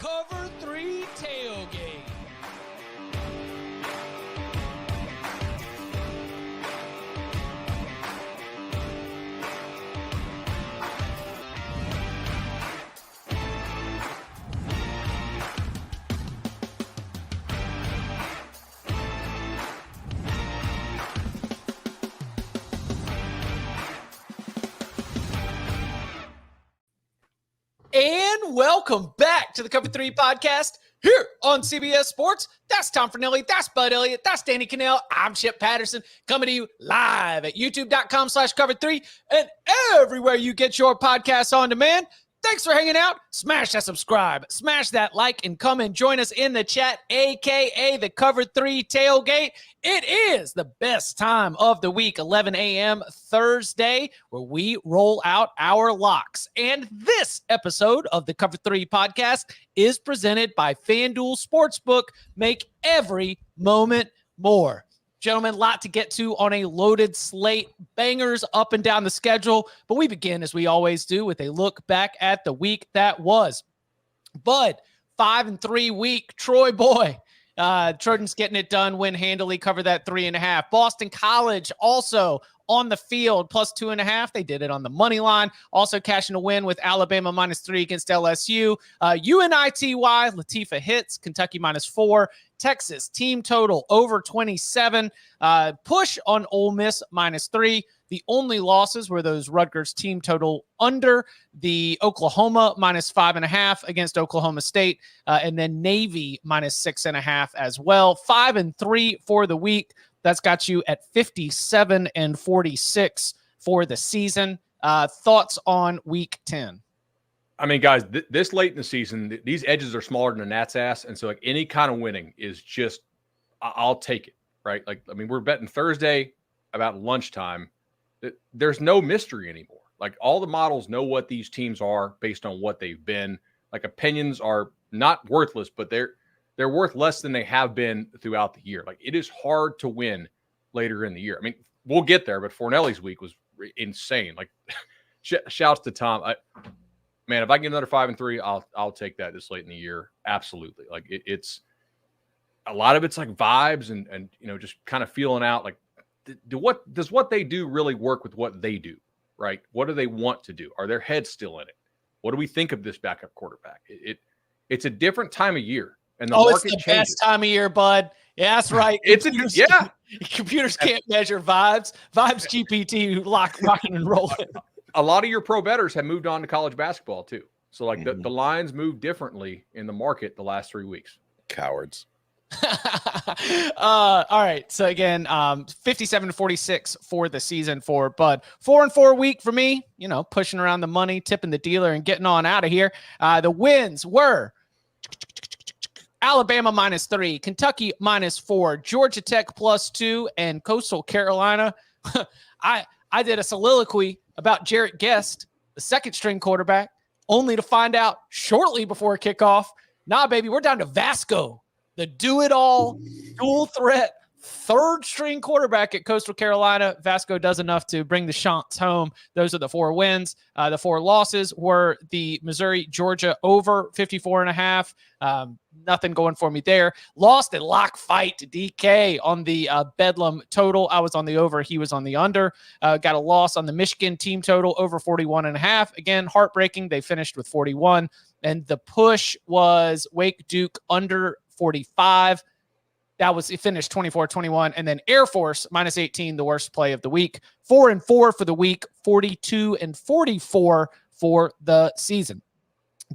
Cover 3 Tailgate. And welcome back to the Cover 3 podcast here on CBS Sports. That's Tom Fernelli. That's Bud Elliott. That's Danny Cannell. I'm Chip Patterson coming to you live at youtube.com/cover3 and everywhere you get your podcasts on demand. Thanks for hanging out. Smash that subscribe, smash that like, and come and join us in the chat, a.k.a. the Cover 3 Tailgate. It is the best time of the week, 11 a.m. Thursday, where we roll out our locks. And this episode of the Cover 3 podcast is presented by FanDuel Sportsbook. Make every moment more. Gentlemen, a lot to get to on a loaded slate, bangers up and down the schedule, but we begin, as we always do, with a look back at the week that was. Bud, 5-3 week, Troy boy. Trojans getting it done, win handily, cover that 3.5. Boston College also on the field, +2.5. They did it on the money line. Also cashing a win with Alabama -3 against LSU. UNITY, Latifah hits, Kentucky -4. Texas team total over 27. Push on Ole Miss -3. The only losses were those Rutgers team total under, the Oklahoma -5.5 against Oklahoma State, and then Navy -6.5 as well. 5-3 for the week. That's got you at 57-46 for the season. Thoughts on week 10? I mean, guys, this late in the season, these edges are smaller than a gnat's ass. And so, like, any kind of winning is just, I'll take it, right? Like, I mean, we're betting Thursday about lunchtime. There's no mystery anymore. Like, all the models know what these teams are based on what they've been. Like, opinions are not worthless, but they're worth less than they have been throughout the year. Like, it is hard to win later in the year. I mean, we'll get there, but Fornelli's week was insane. Like, shouts to Tom. Man, if I can get another 5-3, I'll take that this late in the year. Absolutely. Like, it's a lot of it's like vibes and you know, just kind of feeling out like, does what they do really work with what they do, right? What do they want to do? Are their heads still in it? What do we think of this backup quarterback? It's a different time of year, and the market it's the changes. best time of year, Bud. Yeah, that's right. Computers can't measure vibes. Vibes GPT rocking and rolling. A lot of your pro bettors have moved on to college basketball too. So like the lines move differently in the market the last 3 weeks. Cowards. All right. So again, 57-46 for the season for Bud. 4-4 week for me, you know, pushing around the money, tipping the dealer and getting on out of here. The wins were Alabama -3, Kentucky -4, Georgia Tech +2, and Coastal Carolina. I did a soliloquy about Jarrett Guest, the second string quarterback, only to find out shortly before kickoff, nah, baby, we're down to Vasco, the do-it-all, dual threat, third string quarterback at Coastal Carolina. Vasco does enough to bring the shots home. Those are the 4 wins. The 4 losses were the Missouri-Georgia over 54.5. Nothing going for me there. Lost a lock fight to DK on the Bedlam total. I was on the over. He was on the under. Got a loss on the Michigan team total over 41.5. Again, heartbreaking. They finished with 41. And the push was Wake Duke under 45. It finished 24-21. And then Air Force -18, the worst play of the week. 4-4 for the week, 42-44 for the season.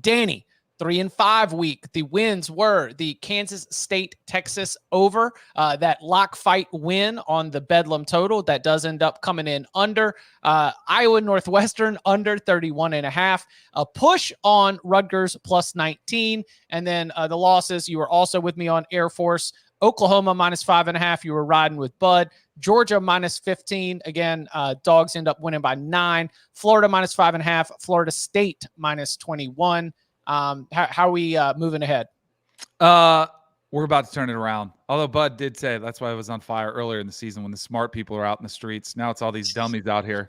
Danny, 3-5 week. The wins were the Kansas State-Texas over, that lock fight win on the Bedlam total. That does end up coming in under. Iowa Northwestern under 31.5. A push on Rutgers +19. And then the losses, you were also with me on Air Force. Oklahoma -5.5. You were riding with Bud. Georgia -15. Again, dogs end up winning by 9. Florida -5.5. Florida State -21. How are we moving ahead? We're about to turn it around. Although Bud did say that's why it was on fire earlier in the season when the smart people are out in the streets. Now it's all these dummies out here.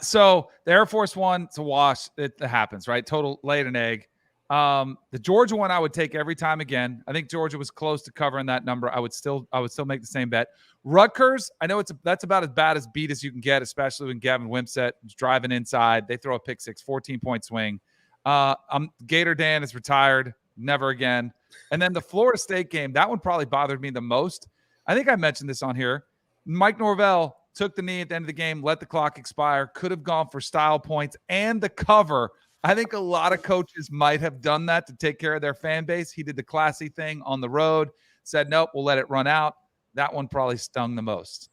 So the Air Force one, it's a wash. It happens, right? Total laid an egg. The Georgia one I would take every time again. I think Georgia was close to covering that number. I would still make the same bet. Rutgers, I know that's about as bad as beat as you can get, especially when Gavin Wimsatt is driving inside. They throw a pick six, 14-point swing. Gator Dan is retired. Never again. And then the Florida State game, that one probably bothered me the most. I think I mentioned this on here. Mike Norvell took the knee at the end of the game, let the clock expire, could have gone for style points and the cover. I think a lot of coaches might have done that to take care of their fan base. He did the classy thing on the road, said, nope, we'll let it run out. That one probably stung the most.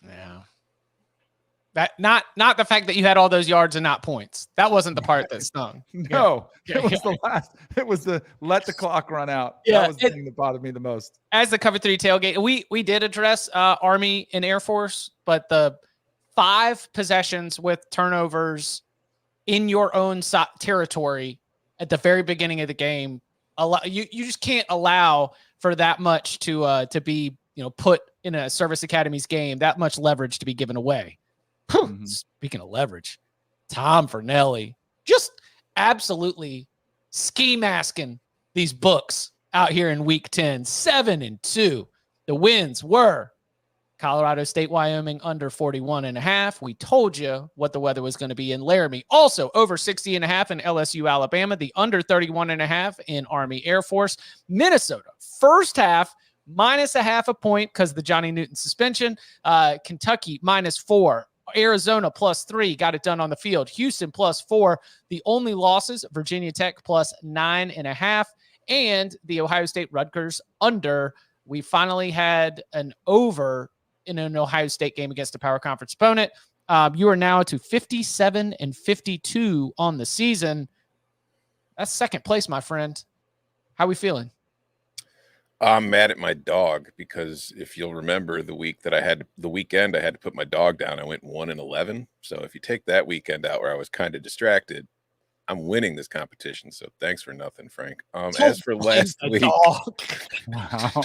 Yeah. That not the fact that you had all those yards and not points. That wasn't the part that stung. No, yeah. It was the last. It was the let the clock run out. Yeah, that was the thing that bothered me the most. As the Cover 3 tailgate, we did address Army and Air Force, but the 5 possessions with turnovers in your own territory at the very beginning of the game, you just can't allow for that much to be put in a service academy's game, that much leverage to be given away. Mm-hmm. Speaking of leverage, Tom Fernelli just absolutely ski masking these books out here in week 10, 7-2. The wins were Colorado State, Wyoming under 41.5. We told you what the weather was going to be in Laramie. Also over 60.5 in LSU, Alabama, the under 31.5 in Army Air Force. Minnesota, first half, -0.5 point because of the Johnny Newton suspension. Kentucky -4. Arizona +3, got it done on the field. Houston +4. The only losses, Virginia Tech +9.5, and the Ohio State Rutgers under. We finally had an over in an Ohio State game against a power conference opponent. You are now to 57-52 on the season. That's second place, my friend. How we feeling? I'm mad at my dog because if you'll remember the weekend I had to put my dog down. I went 1-11. So if you take that weekend out where I was kind of distracted, I'm winning this competition. So thanks for nothing, Frank. As for last week, wow.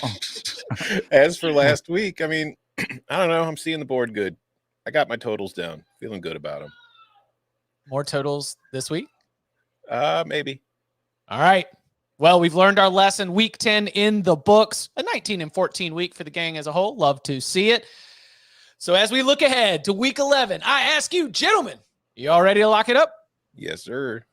As for last week, I mean, I don't know. I'm seeing the board good. I got my totals down. Feeling good about them. More totals this week? Maybe. All right. Well, we've learned our lesson. Week 10 in the books. A 19-14 week for the gang as a whole. Love to see it. So as we look ahead to week 11, I ask you, gentlemen, you all ready to lock it up? Yes, sir.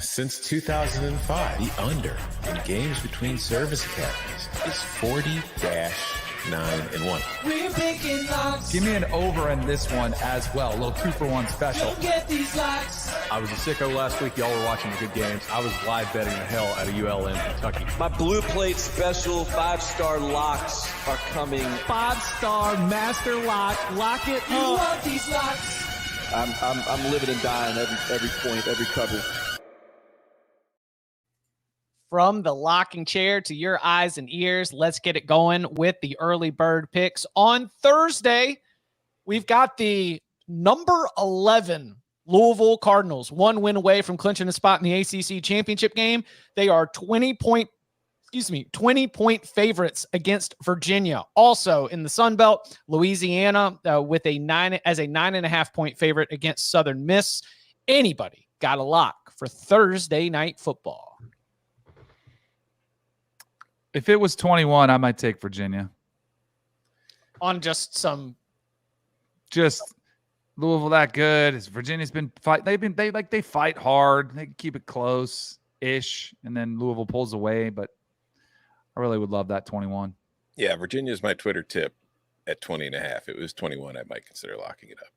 Since 2005, the under in games between service academies is 40-9-1. We're picking locks. Give me an over in this one as well. A little 2-for-1 special. Don't get these locks. I was a sicko last week. Y'all were watching the good games. I was live betting the hell out of ULM Kentucky. My Blue Plate special 5-star locks are coming. 5-star master lock. Lock it You up. want these locks. I'm living and dying every point, every cover. From the locking chair to your eyes and ears, let's get it going with the early bird picks. On Thursday, we've got the number 11 Louisville Cardinals, 1 win away from clinching a spot in the ACC championship game. They are 20-point favorites against Virginia. Also in the Sun Belt, Louisiana with a 9.5-point favorite against Southern Miss. Anybody got a lock for Thursday night football? If it was 21, I might take Virginia. On just Louisville that good. Virginia's been fight. They fight hard. They keep it close-ish, and then Louisville pulls away. But I really would love that 21. Yeah, Virginia's my Twitter tip at 20.5. If it was 21, I might consider locking it up.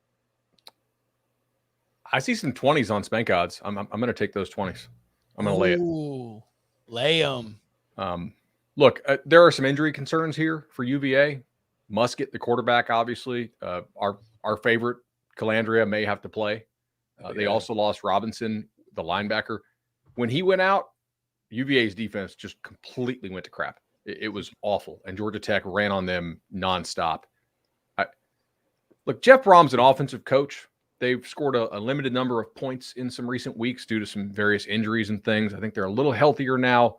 I see some 20s on Spank odds. I'm going to take those 20s. I'm going to lay it. Ooh, lay them. Look, there are some injury concerns here for UVA. Musket, the quarterback, obviously. Our favorite, Calandria, may have to play. They also lost Robinson, the linebacker. When he went out, UVA's defense just completely went to crap. It was awful. And Georgia Tech ran on them nonstop. Look, Jeff Brom's an offensive coach. They've scored a limited number of points in some recent weeks due to some various injuries and things. I think they're a little healthier now.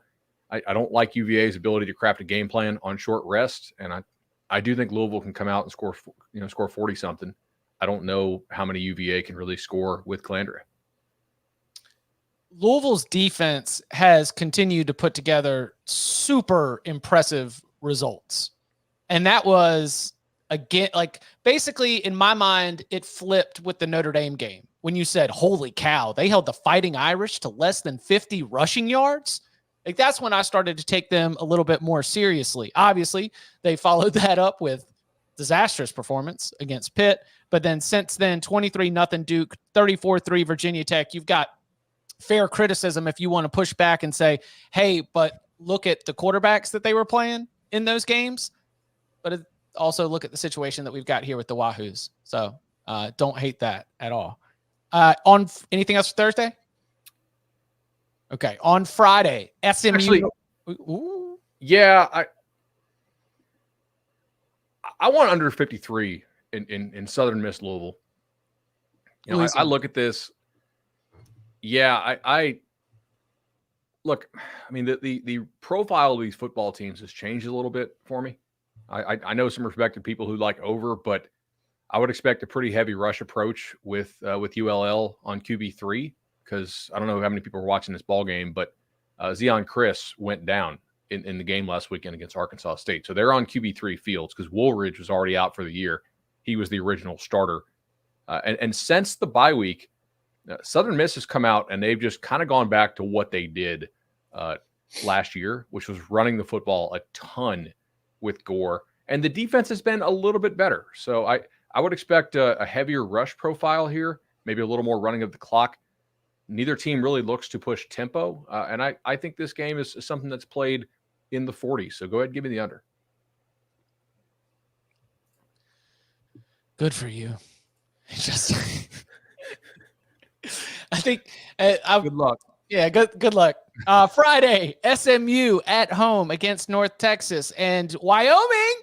I don't like UVA's ability to craft a game plan on short rest, and I do think Louisville can come out and score 40-something. I don't know how many UVA can really score with Calandria. Louisville's defense has continued to put together super impressive results. And that was, again, like basically in my mind, it flipped with the Notre Dame game. When you said, holy cow, they held the Fighting Irish to less than 50 rushing yards. Like that's when I started to take them a little bit more seriously. Obviously, they followed that up with disastrous performance against Pitt. But then since then, 23-0 Duke, 34-3 Virginia Tech. You've got fair criticism if you want to push back and say, hey, but look at the quarterbacks that they were playing in those games. But also look at the situation that we've got here with the Wahoos. So don't hate that at all. On anything else for Thursday? Okay. On Friday, SMU. Actually, Ooh. yeah, I want under 53 in Southern Miss Louisville. You know, I look at this. Yeah, I look. I mean, the profile of these football teams has changed a little bit for me. I know some respected people who like over, but I would expect a pretty heavy rush approach with ULL on QB3 because I don't know how many people were watching this ball game, but Zion Chris went down in the game last weekend against Arkansas State. So they're on QB3 fields because Woolridge was already out for the year. He was the original starter. And since the bye week, Southern Miss has come out and they've just kind of gone back to what they did last year, which was running the football a ton with Gore. And the defense has been a little bit better. So I would expect a heavier rush profile here, maybe a little more running of the clock. Neither team really looks to push tempo. And I think this game is something that's played in the 40s. So go ahead and give me the under. Good for you. Just, I think good luck. Yeah, good luck. Friday, SMU at home against North Texas and Wyoming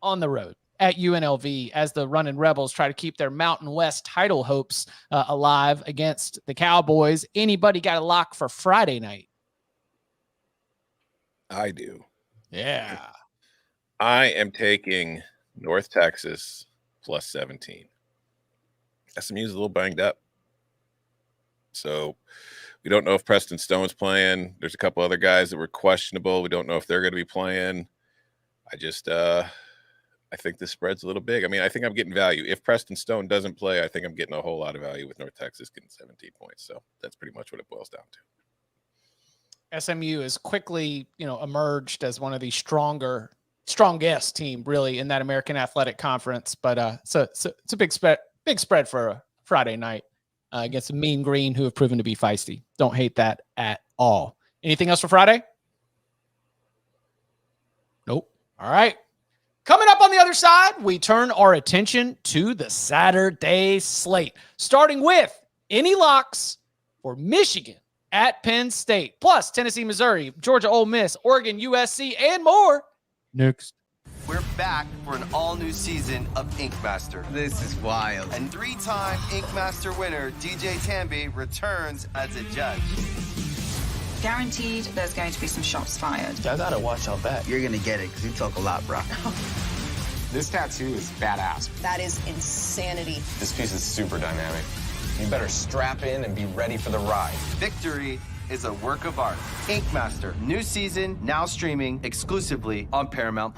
on the road at UNLV as the Running Rebels try to keep their Mountain West title hopes alive against the Cowboys. Anybody got a lock for Friday night? I do. Yeah. I am taking North Texas plus 17. SMU's a little banged up. So we don't know if Preston Stone's playing. There's a couple other guys that were questionable. We don't know if they're going to be playing. I think the spread's a little big. I mean, I think I'm getting value. If Preston Stone doesn't play, I think I'm getting a whole lot of value with North Texas getting 17 points. So that's pretty much what it boils down to. SMU has quickly, emerged as one of the strongest team really in that American Athletic Conference. But so it's a big spread for a Friday night against the Mean Green, who have proven to be feisty. Don't hate that at all. Anything else for Friday? Nope. All right. Coming up on the other side, we turn our attention to the Saturday slate, starting with any locks for Michigan at Penn State, plus Tennessee, Missouri, Georgia-Ole Miss, Oregon, USC, and more. Next. We're back for an all-new season of Ink Master. This is wild. And three-time Ink Master winner DJ Tamby returns as a judge. Guaranteed there's going to be some shots fired. I gotta watch out back. You're gonna get it because you talk a lot, bro. This tattoo is badass. That is insanity. This piece is super dynamic. You better strap in and be ready for the ride. Victory is a work of art. Ink Master, new season, now streaming exclusively on Paramount+.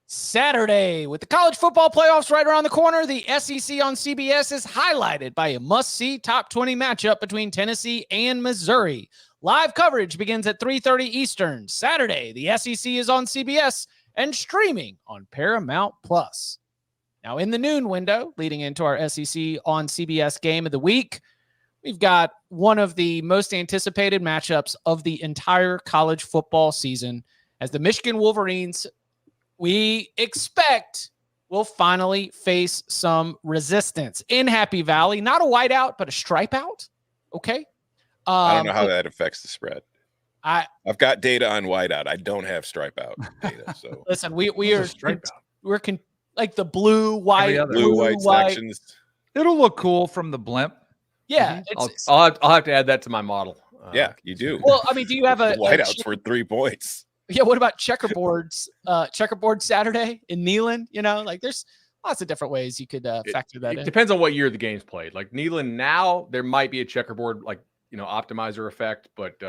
Saturday, with the college football playoffs right around the corner, the SEC on CBS is highlighted by a must-see top 20 matchup between Tennessee and Missouri. Live coverage begins at 3:30 Eastern. Saturday, the SEC is on CBS and streaming on Paramount+. Now, in the noon window, leading into our SEC on CBS game of the week, we've got one of the most anticipated matchups of the entire college football season as the Michigan Wolverines, we expect, will finally face some resistance in Happy Valley. Not a whiteout, but a stripe out. Okay. I don't know how that affects the spread. I've got data on whiteout. I don't have stripe out data. So listen, we are like the blue, white, blue, white sections. It'll look cool from the blimp. Yeah. I'll have to add that to my model. Yeah, you do. Well, I mean, do you have a whiteouts for 3 points? Yeah, what about checkerboard Saturday in Neyland? Like there's lots of different ways you could factor that It in. depends on what year the game's played. Like Neyland now, there might be a checkerboard, like, optimizer effect, but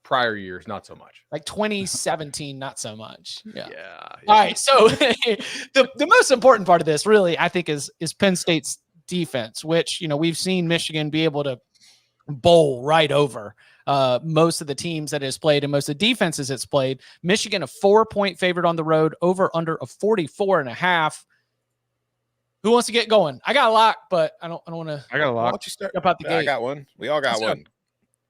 prior years, not so much. Like 2017, not so much. Yeah. Yeah. All right. So the most important part of this really, I think, is Penn State's defense, which, we've seen Michigan be able to bowl right over most of the teams that it's played and most of the defenses it's played. Michigan, a 4-point favorite on the road, over under a 44.5. Who wants to get going? I got a lot, but I don't want to. I got a lot. Why don't you start? Jump out the gate. I got one. We all got one.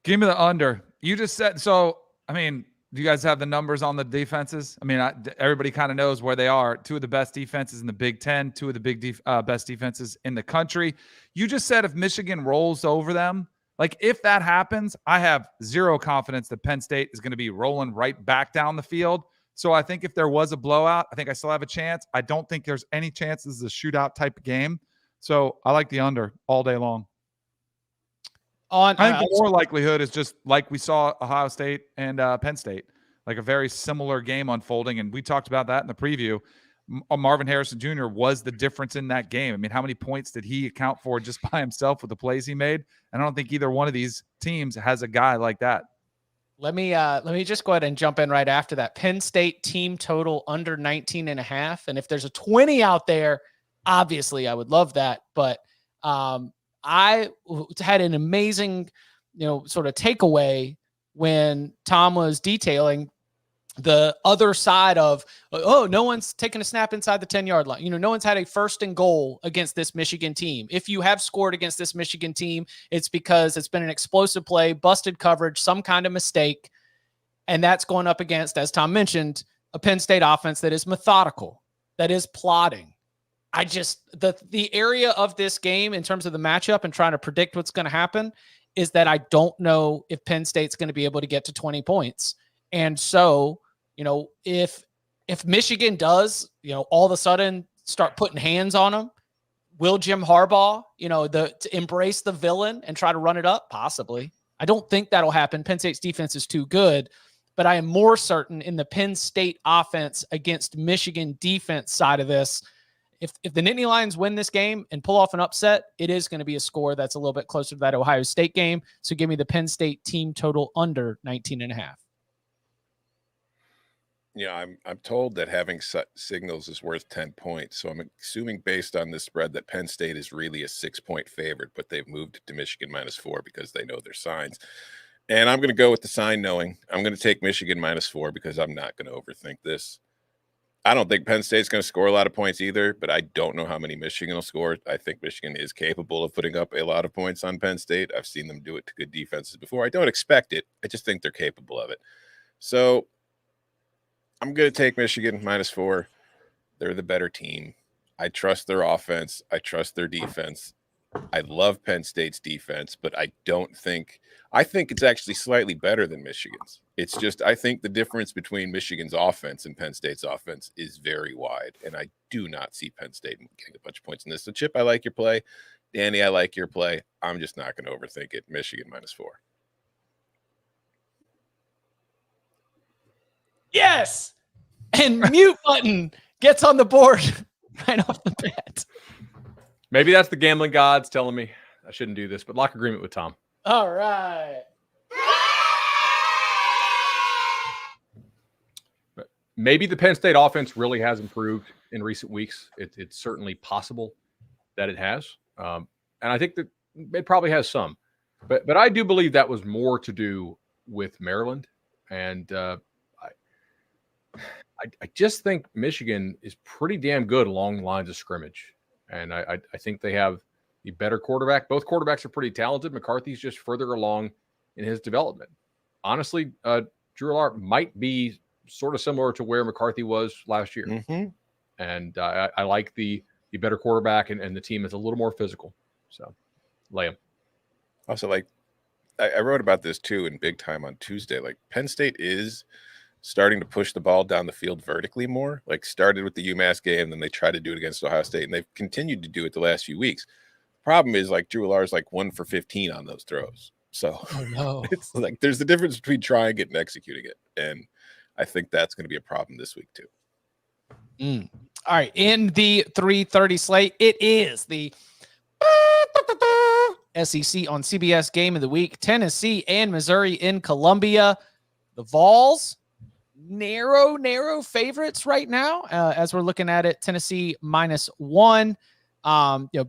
Give me the under. You just said so. I mean, do you guys have the numbers on the defenses? I mean, everybody kind of knows where they are. Two of the best defenses in the Big Ten, two of the best defenses in the country. You just said if Michigan rolls over them, like if that happens, I have zero confidence that Penn State is going to be rolling right back down the field. So I think if there was a blowout, I think I still have a chance. I don't think there's any chance this is a shootout type of game. So I like the under all day long. I think the more likelihood is just like we saw Ohio State and Penn State, like a very similar game unfolding. And we talked about that in the preview. Marvin Harrison Jr. was the difference in that game. I mean, how many points did he account for just by himself with the plays he made? And I don't think either one of these teams has a guy like that. Let me just go ahead and jump in right after that. Penn State team total under 19.5. And if there's a 20 out there, obviously I would love that. But I had an amazing, sort of takeaway when Tom was detailing the other side of, no one's taken a snap inside the 10-yard line. No one's had a 1st and goal against this Michigan team. If you have scored against this Michigan team, it's because it's been an explosive play, busted coverage, some kind of mistake. And that's going up against, as Tom mentioned, a Penn State offense that is methodical, that is plotting. The area of this game in terms of the matchup and trying to predict what's going to happen is that I don't know if Penn State's going to be able to get to 20 points. And so, if Michigan does, all of a sudden start putting hands on them, will Jim Harbaugh, to embrace the villain and try to run it up? Possibly. I don't think that'll happen. Penn State's defense is too good, but I am more certain in the Penn State offense against Michigan defense side of this. If the Nittany Lions win this game and pull off an upset, it is going to be a score that's a little bit closer to that Ohio State game. So give me the Penn State team total under 19.5. I'm told that having signals is worth 10 points. So I'm assuming based on this spread that Penn State is really a 6-point favorite, but they've moved to Michigan -4 because they know their signs. And I'm going to go with the sign knowing. I'm going to take Michigan -4 because I'm not going to overthink this. I don't think Penn State's going to score a lot of points either, but I don't know how many Michigan will score. I think Michigan is capable of putting up a lot of points on Penn State. I've seen them do it to good defenses before. I don't expect it. I just think they're capable of it. So I'm going to take Michigan -4. They're the better team. I trust their offense. I trust their defense. I love Penn State's defense, but I think it's actually slightly better than Michigan's. It's just, I think the difference between Michigan's offense and Penn State's offense is very wide. And I do not see Penn State getting a bunch of points in this. So Chip, I like your play. Danny, I like your play. I'm just not going to overthink it. Michigan -4. Yes. And mute button gets on the board right off the bat. Maybe that's the gambling gods telling me I shouldn't do this, but lock agreement with Tom. All right. Maybe the Penn State offense really has improved in recent weeks. It's certainly possible that it has. And I think that it probably has some. But I do believe that was more to do with Maryland. And I just think Michigan is pretty damn good along the lines of scrimmage. And I think they have the better quarterback. Both quarterbacks are pretty talented. McCarthy's just further along in his development. Honestly, Drew Lock might be sort of similar to where McCarthy was last year. Mm-hmm. And I like the better quarterback, and the team is a little more physical. So lay him. Also, I wrote about this too in Big Time on Tuesday. Penn State is starting to push the ball down the field vertically more. Started with the UMass game, then they tried to do it against Ohio State, and they've continued to do it the last few weeks. Problem is, Drew Lar's 1 for 15 on those throws. So it's there's a difference between trying it and executing it. And I think that's going to be a problem this week too. All right, in the 3:30 slate, it is the SEC on CBS game of the week. Tennessee and Missouri in Columbia. The Vols, narrow favorites right now as we're looking at it. Tennessee -1.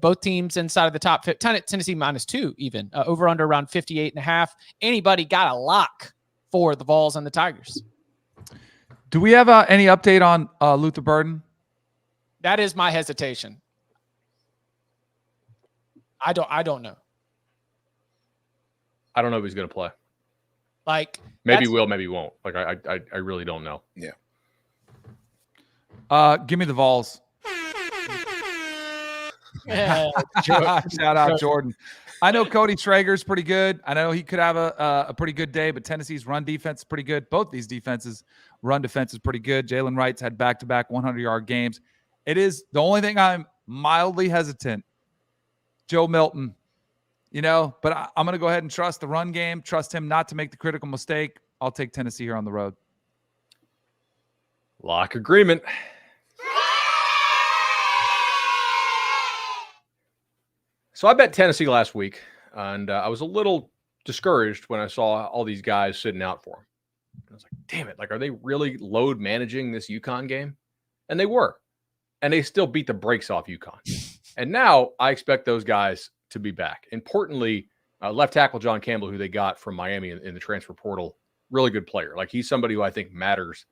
Both teams inside of the top 50. Tennessee -2 even. Over under around 58.5. Anybody got a lock for the Vols and the Tigers? Do we have any update on Luther Burden? That is my hesitation. I don't know. I don't know if he's going to play. Like maybe he will, maybe he won't. Like I really don't know. Yeah. Give me the Vols. Yeah. Shout out Jordan. I know Cody Traeger's pretty good. I know he could have a pretty good day, but Tennessee's run defense is pretty good. Both these defenses, run defense is pretty good. Jalen Wright's had back-to-back 100-yard games. It is the only thing I'm mildly hesitant. Joe Milton, but I'm going to go ahead and trust the run game, trust him not to make the critical mistake. I'll take Tennessee here on the road. Lock agreement. So I bet Tennessee last week, and I was a little discouraged when I saw all these guys sitting out for him. I was like, damn it. Like, are they really load managing this UConn game? And they were. And they still beat the brakes off UConn. And now I expect those guys to be back. Importantly, left tackle John Campbell, who they got from Miami in the transfer portal, really good player. Like, he's somebody who I think matters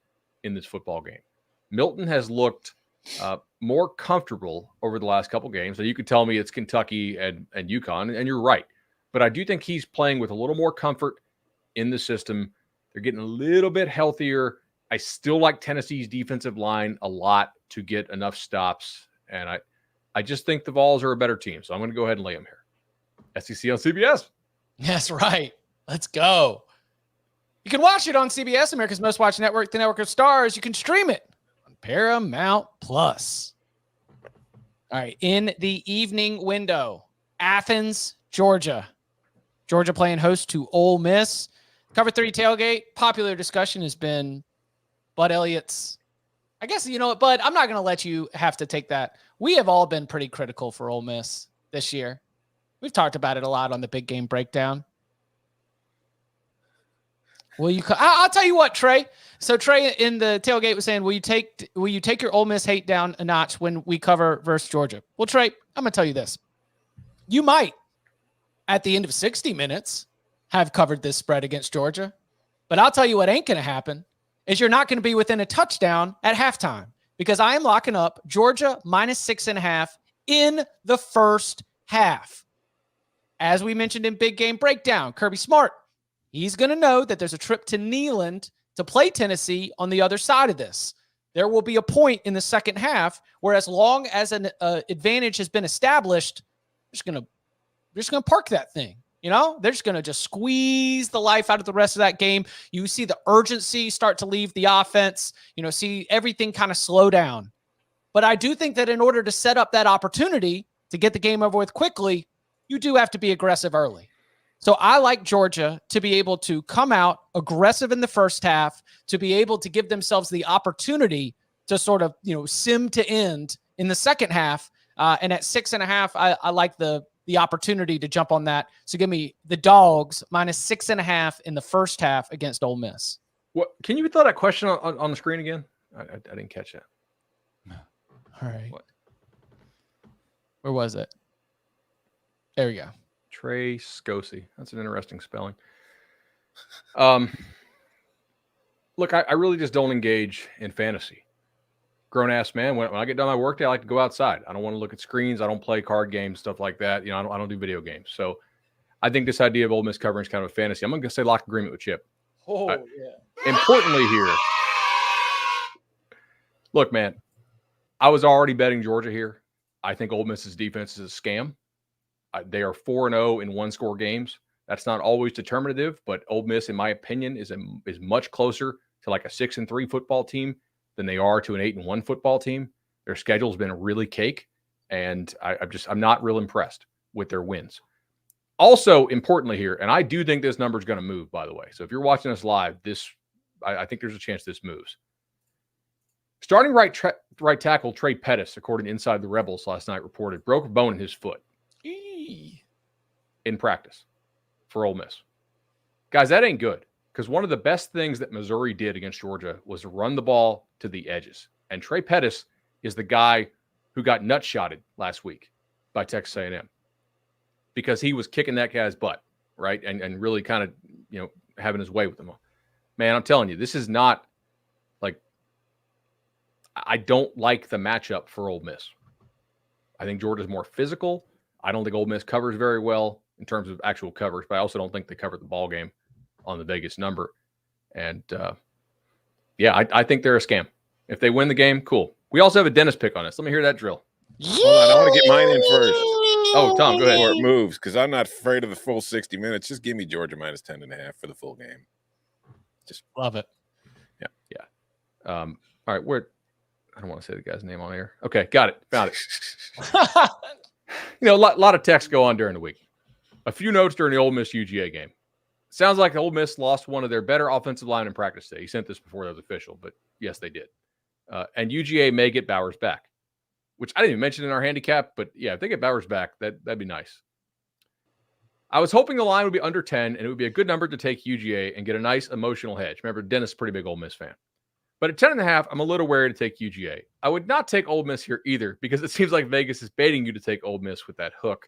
in this football game. Milton has looked more comfortable over the last couple games. So you could tell me it's Kentucky and UConn, and you're right. But I do think he's playing with a little more comfort in the system. They're getting a little bit healthier. I still like Tennessee's defensive line a lot to get enough stops. And I just think the Vols are a better team. So I'm going to go ahead and lay them here. SEC on CBS. That's right. Let's go. You can watch it on CBS, America's Most Watched Network, the network of stars. You can stream it on Paramount Plus. All right. In the evening window, Athens, Georgia. Georgia playing host to Ole Miss. Cover 3 tailgate. Popular discussion has been Bud Elliott's. I guess, Bud, I'm not going to let you have to take that. We have all been pretty critical for Ole Miss this year. We've talked about it a lot on the big game breakdown. I'll tell you what, Trey. So Trey in the tailgate was saying, will you take your Ole Miss hate down a notch when we cover versus Georgia? Well, Trey, I'm going to tell you this. You might, at the end of 60 minutes, have covered this spread against Georgia. But I'll tell you what ain't going to happen is you're not going to be within a touchdown at halftime, because I am locking up Georgia -6.5 in the first half. As we mentioned in big game breakdown, Kirby Smart, he's going to know that there's a trip to Neyland to play Tennessee on the other side of this. There will be a point in the second half where, as long as an advantage has been established, they're just going to park that thing. They're just going to just squeeze the life out of the rest of that game. You see the urgency start to leave the offense, see everything kind of slow down. But I do think that in order to set up that opportunity to get the game over with quickly, you do have to be aggressive early. So I like Georgia to be able to come out aggressive in the first half, to be able to give themselves the opportunity to sort of, sim to end in the second half. And at 6.5, I like the opportunity to jump on that. So give me the Dogs -6.5 in the first half against Ole Miss. What? Can you throw that question on the screen again? I didn't catch that. All right. What? Where was it? There we go. Trey Scosi. That's an interesting spelling. Look, I really just don't engage in fantasy. Grown-ass man, when I get done my workday, I like to go outside. I don't want to look at screens. I don't play card games, stuff like that. I don't do video games. So I think this idea of Ole Miss covering is kind of a fantasy. I'm going to say lock agreement with Chip. Oh, yeah. Importantly here, look, man, I was already betting Georgia here. I think Ole Miss's defense is a scam. They are 4-0 in one-score games. That's not always determinative, but Ole Miss, in my opinion, is much closer to like a 6-3 football team than they are to an 8-1 football team. Their schedule's been really cake, and I'm not real impressed with their wins. Also, importantly here, and I do think this number is going to move, by the way. So if you're watching us live, I think there's a chance this moves. Starting right tackle Trey Pettis, according to Inside the Rebels last night, reported broke a bone in his foot in practice for Ole Miss. Guys, that ain't good, because one of the best things that Missouri did against Georgia was to run the ball to the edges. And Trey Pettis is the guy who got nutshotted last week by Texas A&M because he was kicking that guy's butt, right? And really kind of, having his way with them. Man, I'm telling you, this is not like, I don't like the matchup for Ole Miss. I think Georgia's more physical. I don't think Ole Miss covers very well in terms of actual coverage, but I also don't think they covered the ball game on the Vegas number. And I think they're a scam. If they win the game, cool. We also have a Dennis pick on us. Let me hear that drill. Hold on, I want to get mine in first. Oh, Tom, go ahead. Before it moves, because I'm not afraid of the full 60 minutes. Just give me Georgia minus 10.5 for the full game. Just love it. Yeah. All right, I don't want to say the guy's name on here. Okay, got it. Found it. A lot of texts go on during the week. A few notes during the Ole Miss UGA game. Sounds like Ole Miss lost one of their better offensive line in practice today. He sent this before that was official, but yes, they did. And UGA may get Bowers back, which I didn't even mention in our handicap, but yeah, if they get Bowers back, that'd be nice. I was hoping the line would be under 10, and it would be a good number to take UGA and get a nice emotional hedge. Remember, Dennis is a pretty big Ole Miss fan. But at 10.5, I'm a little wary to take UGA. I would not take Ole Miss here either, because it seems like Vegas is baiting you to take Ole Miss with that hook.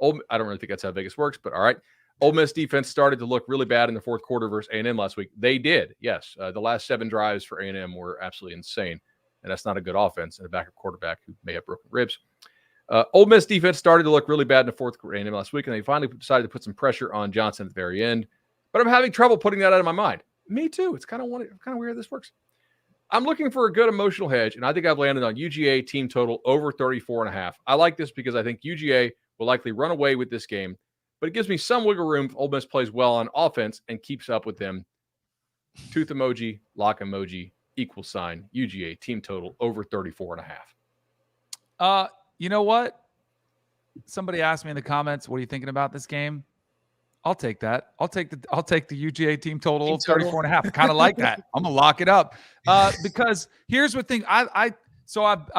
I don't really think that's how Vegas works, but all right. Ole Miss defense started to look really bad in the fourth quarter versus A&M last week. They did, yes. The last 7 drives for A&M were absolutely insane, and that's not a good offense and a backup quarterback who may have broken ribs. Ole Miss defense started to look really bad in the fourth quarter A&M last week, and they finally decided to put some pressure on Johnson at the very end. But I'm having trouble putting that out of my mind. Me too. It's kind of weird this works. I'm looking for a good emotional hedge, and I think I've landed on UGA team total over 34.5. I like this because I think UGA will likely run away with this game, but it gives me some wiggle room if Ole Miss plays well on offense and keeps up with them. Tooth emoji, lock emoji, =, UGA team total over 34.5. You know what? Somebody asked me in the comments, what are you thinking about this game? I'll take that. I'll take the UGA team total of 34.5. I kind of like that. I'm gonna lock it up. Because here's what thing I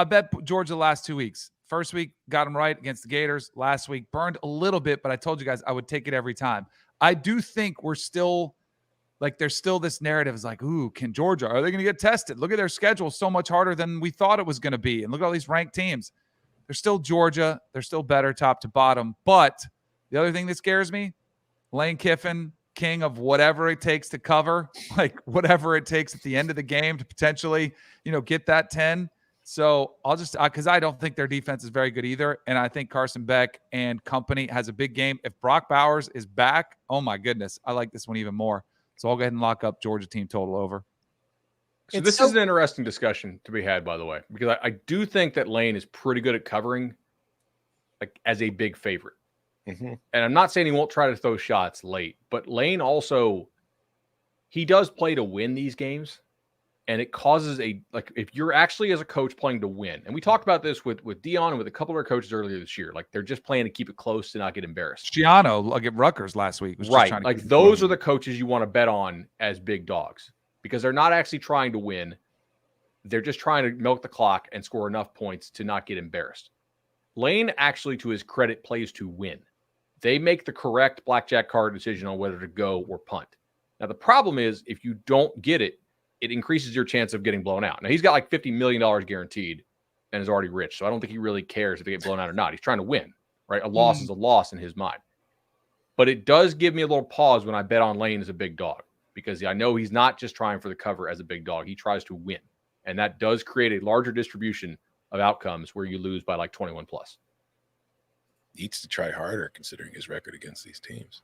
bet Georgia the last 2 weeks. First week got them right against the Gators. Last week burned a little bit, but I told you guys I would take it every time. I do think we're still there's still this narrative is like, ooh, can Georgia, are they going to get tested? Look at their schedule, so much harder than we thought it was going to be. And look at all these ranked teams. They're still Georgia. They're still better top to bottom. But the other thing that scares me, Lane Kiffin, king of whatever it takes to cover, like whatever it takes at the end of the game to potentially, get that 10. So I'll just, because I don't think their defense is very good either. And I think Carson Beck and company has a big game. If Brock Bowers is back, oh my goodness, I like this one even more. So I'll go ahead and lock up Georgia team total over. So this is an interesting discussion to be had, by the way, because I do think that Lane is pretty good at covering, like as a big favorite. Mm-hmm. And I'm not saying he won't try to throw shots late, but Lane also, he does play to win these games. And it causes if you're actually as a coach playing to win, and we talked about this with Dion and with a couple of our coaches earlier this year, like they're just playing to keep it close to not get embarrassed. Schiano, like at Rutgers last week. Was right. Like those are the coaches you want to bet on as big dogs because they're not actually trying to win. They're just trying to milk the clock and score enough points to not get embarrassed. Lane actually, to his credit, plays to win. They make the correct blackjack card decision on whether to go or punt. Now, the problem is if you don't get it, it increases your chance of getting blown out. Now, he's got like $50 million guaranteed and is already rich. So I don't think he really cares if they get blown out or not. He's trying to win, right? A loss is a loss in his mind. But it does give me a little pause when I bet on Lane as a big dog because I know he's not just trying for the cover as a big dog. He tries to win. And that does create a larger distribution of outcomes where you lose by like 21 plus. Needs to try harder considering his record against these teams.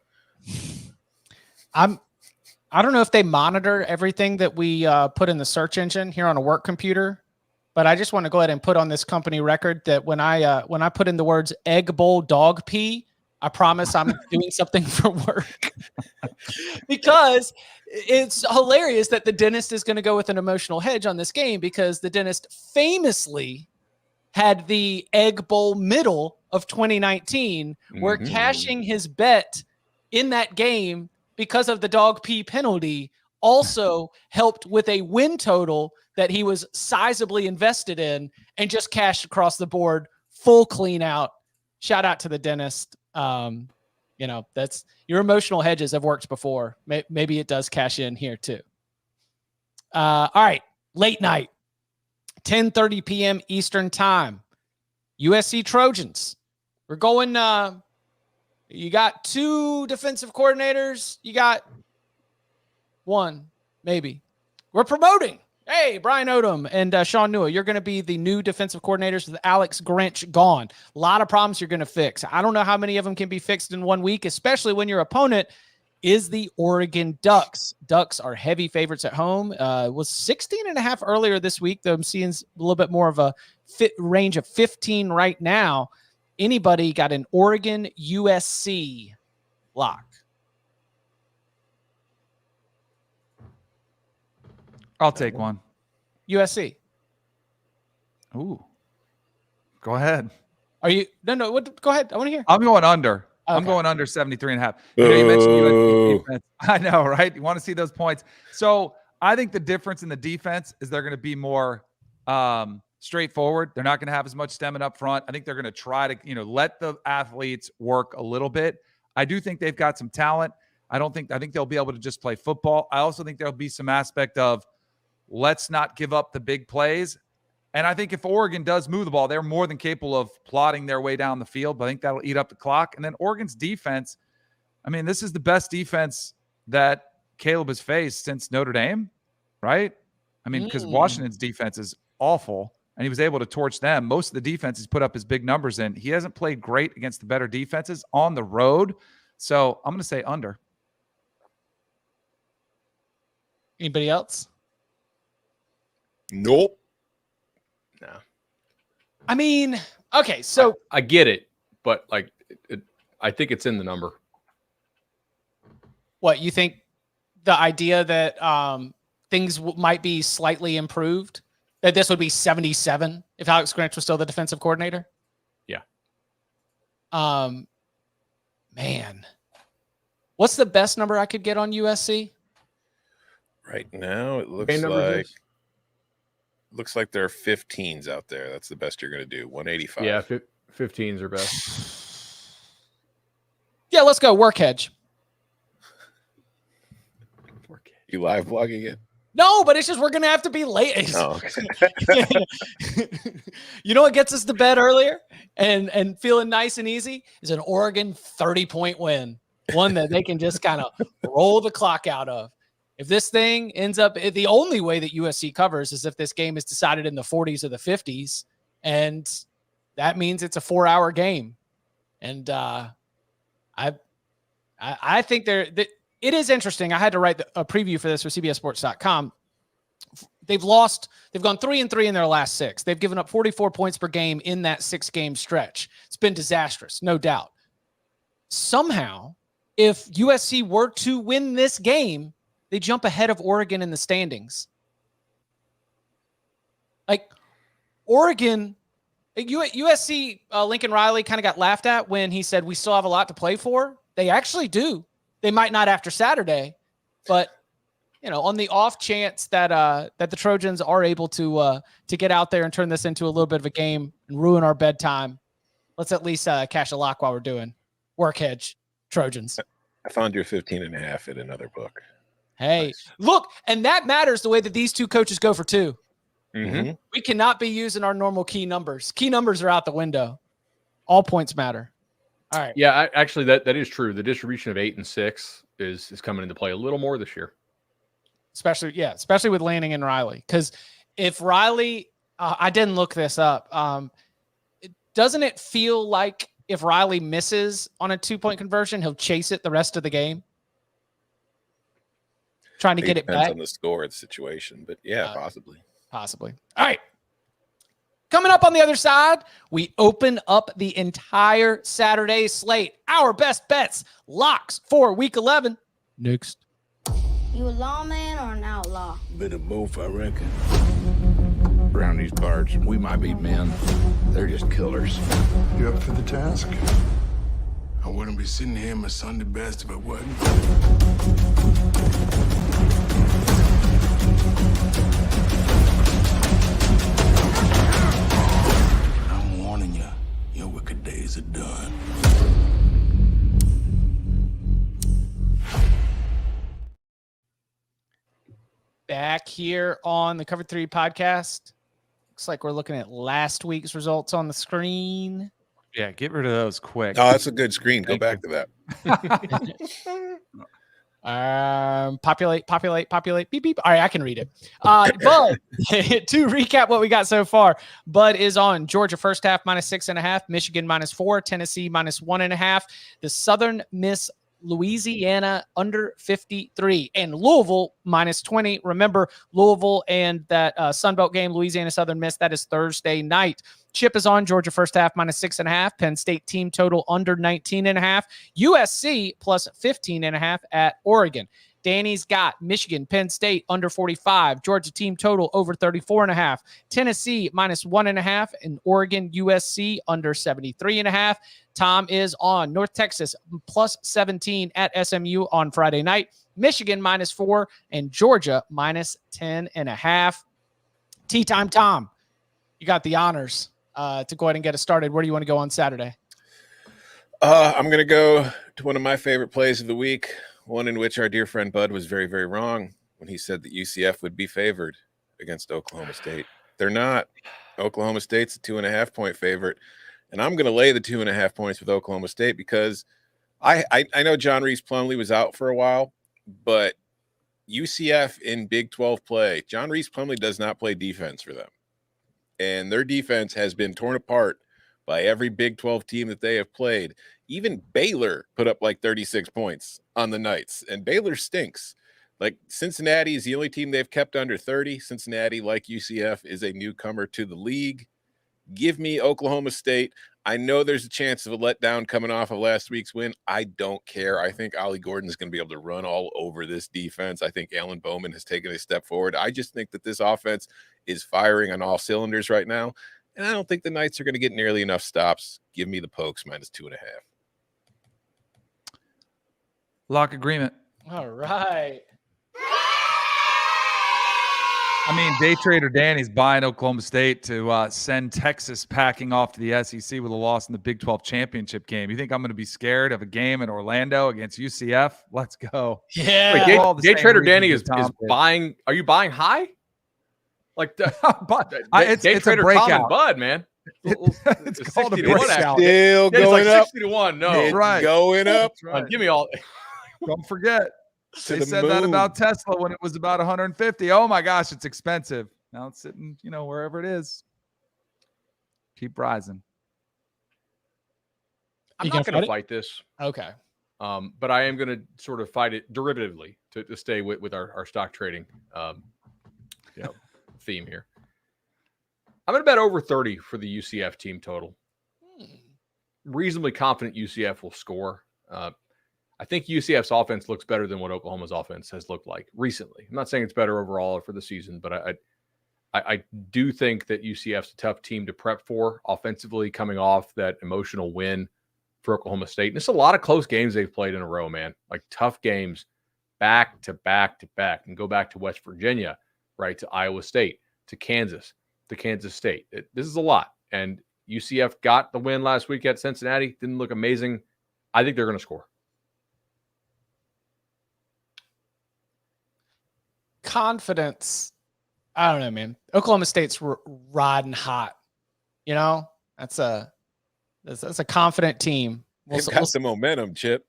I don't know if they monitor everything that we put in the search engine here on a work computer, but I just want to go ahead and put on this company record that when I put in the words egg bowl dog pee, I promise I'm doing something for work because it's hilarious that the dentist is going to go with an emotional hedge on this game because the dentist famously had the egg bowl middle of 2019 where cashing his bet in that game because of the dog pee penalty also helped with a win total that he was sizably invested in and just cashed across the board, full clean out. Shout out to the dentist. That's your emotional hedges have worked before. Maybe it does cash in here too. All right. Late night, 10:30 p.m. Eastern time. USC Trojans. We're going, you got 2 defensive coordinators. You got 1, maybe. We're promoting. Hey, Brian Odom and Sean Newell, you're going to be the new defensive coordinators with Alex Grinch gone. A lot of problems you're going to fix. I don't know how many of them can be fixed in 1 week, especially when your opponent is the Oregon Ducks. Ducks are heavy favorites at home. Was 16.5 earlier this week, though I'm seeing a little bit more of a range of 15 right now. Anybody got an Oregon USC lock? I'll take one. USC. Ooh. Go ahead. Are you? No. Go ahead. I want to hear. I'm going under. Okay. I'm going under 73.5. You mentioned USC defense. I know, right? You want to see those points. So I think the difference in the defense is they're going to be more straightforward. They're not going to have as much stemming up front. I think they're going to try to, let the athletes work a little bit. I do think they've got some talent. I think they'll be able to just play football. I also think there'll be some aspect of let's not give up the big plays. And I think if Oregon does move the ball, they're more than capable of plotting their way down the field. But I think that'll eat up the clock. And then Oregon's defense, this is the best defense that Caleb has faced since Notre Dame, right? Because Washington's defense is awful, and he was able to torch them. Most of the defense he's put up his big numbers in. He hasn't played great against the better defenses on the road. So I'm going to say under. Anybody else? Nope. No. Okay, so I get it, but I think it's in the number. What you think? The idea that things might be slightly improved, that this would be 77 if Alex Grinch was still the defensive coordinator? Yeah. Man. What's the best number I could get on USC? Right now, it looks like there are 15s out there. That's the best you're going to do. 185. Yeah, 15s are best. Yeah, let's go. Work hedge. You live blogging it? No, but it's just we're going to have to be late. Oh, okay. You know what gets us to bed earlier and feeling nice and easy is an Oregon 30-point win, one that they can just kind of roll the clock out of. If this thing ends up, the only way that USC covers is if this game is decided in the 40s or the 50s, and that means it's a 4-hour game. And I think it is interesting. I had to write a preview for this for CBSSports.com. They've gone 3-3 in their last 6. They've given up 44 points per game in that 6-game stretch. It's been disastrous, no doubt. Somehow, if USC were to win this game, they jump ahead of Oregon in the standings. Oregon, USC, Lincoln Riley kind of got laughed at when he said we still have a lot to play for. They actually do. They might not after Saturday, but on the off chance that the Trojans are able to get out there and turn this into a little bit of a game and ruin our bedtime, let's at least cash a lock while we're doing work hedge Trojans. I found your 15.5 in another book. Hey, nice. Look, and that matters the way that these two coaches go for 2. Mm-hmm. We cannot be using our normal key numbers. Key numbers are out the window. All points matter. All right. Yeah, actually, that is true. The distribution of 8 and 6 is coming into play a little more this year. Especially with Lanning and Riley. Because if Riley, I didn't look this up. Doesn't it feel like if Riley misses on a 2-point conversion, he'll chase it the rest of the game? Trying to get it back. Depends on the score of the situation, but yeah, possibly. Possibly. All right. Coming up on the other side, we open up the entire Saturday slate. Our best bets, locks for Week 11. Next. You a lawman or an outlaw? Bit of both, I reckon. Around these parts, we might be men. They're just killers. You up for the task? I wouldn't be sitting here in my Sunday best if I wasn't. I'm warning you, your wicked days are done. Back here on the Cover 3 podcast. Looks like we're looking at last week's results on the screen. Yeah, get rid of those quick. Oh, that's a good screen. Go back to that. Populate, beep, beep. All right, I can read it. Bud, to recap what we got so far, Bud is on Georgia first half -6.5, Michigan -4, Tennessee -1.5, the Southern Miss Louisiana under 53, and Louisville -20. Remember, Louisville and that Sunbelt game, Louisiana Southern Miss, that is Thursday night. Chip is on Georgia first half -6.5, Penn State team total under 19.5, USC plus 15.5 at Oregon. Danny's got Michigan, Penn State under 45, Georgia team total over 34.5, Tennessee -1.5, and Oregon USC under 73.5. Tom is on North Texas plus 17 at SMU on Friday night, Michigan -4, and Georgia -10.5. Tea time, Tom. You got the honors to go ahead and get us started. Where do you want to go on Saturday? I'm going to go to one of my favorite plays of the week, one in which our dear friend Bud was very, very wrong when he said that UCF would be favored against Oklahoma State. They're not. Oklahoma State's a 2.5-point favorite, and I'm going to lay the 2.5 points with Oklahoma State because I know John Reese Plumlee was out for a while, but UCF in Big 12 play, John Reese Plumlee does not play defense for them. And their defense has been torn apart by every Big 12 team that they have played. Even Baylor put up like 36 points on the Knights, and Baylor stinks. Like, Cincinnati is the only team they've kept under 30. Cincinnati, like UCF, is a newcomer to the league. Give me Oklahoma State. I know there's a chance of a letdown coming off of last week's win. I don't care. I think Ollie Gordon is going to be able to run all over this defense. I think Alan Bowman has taken a step forward. I just think that this offense is firing on all cylinders right now, and I don't think the Knights are going to get nearly enough stops. Give me the Pokes -2.5. Lock agreement. All right. I mean, day trader Danny's buying Oklahoma State to send Texas packing off to the SEC with a loss in the Big 12 championship game. You think I'm going to be scared of a game in Orlando against UCF? Let's go. Yeah. Wait, day trader Danny is buying. Are you buying high? Like it's day trader a breakout. Tom and Bud, man. It's called a breakout. Still going up. 60-1. No, it's right. Going up. Right. Give me all. Don't forget. They the said that moon. about Tesla when it was about 150. Oh my gosh, it's expensive. Now it's sitting, wherever it is. Keep rising. I'm not going to fight this. Okay. But I am going to sort of fight it derivatively to stay with our stock trading theme here. I'm going to bet over 30 for the UCF team total. Reasonably confident UCF will score. I think UCF's offense looks better than what Oklahoma's offense has looked like recently. I'm not saying it's better overall for the season, but I do think that UCF's a tough team to prep for offensively coming off that emotional win for Oklahoma State. And it's a lot of close games they've played in a row, man. Like tough games back to back to back, and go back to West Virginia, right, to Iowa State, to Kansas, to Kansas State. This is a lot. And UCF got the win last week at Cincinnati. Didn't look amazing. I think they're going to score. Confidence. I don't know, man. Oklahoma State's riding hot. That's a confident team. They've got some momentum, Chip.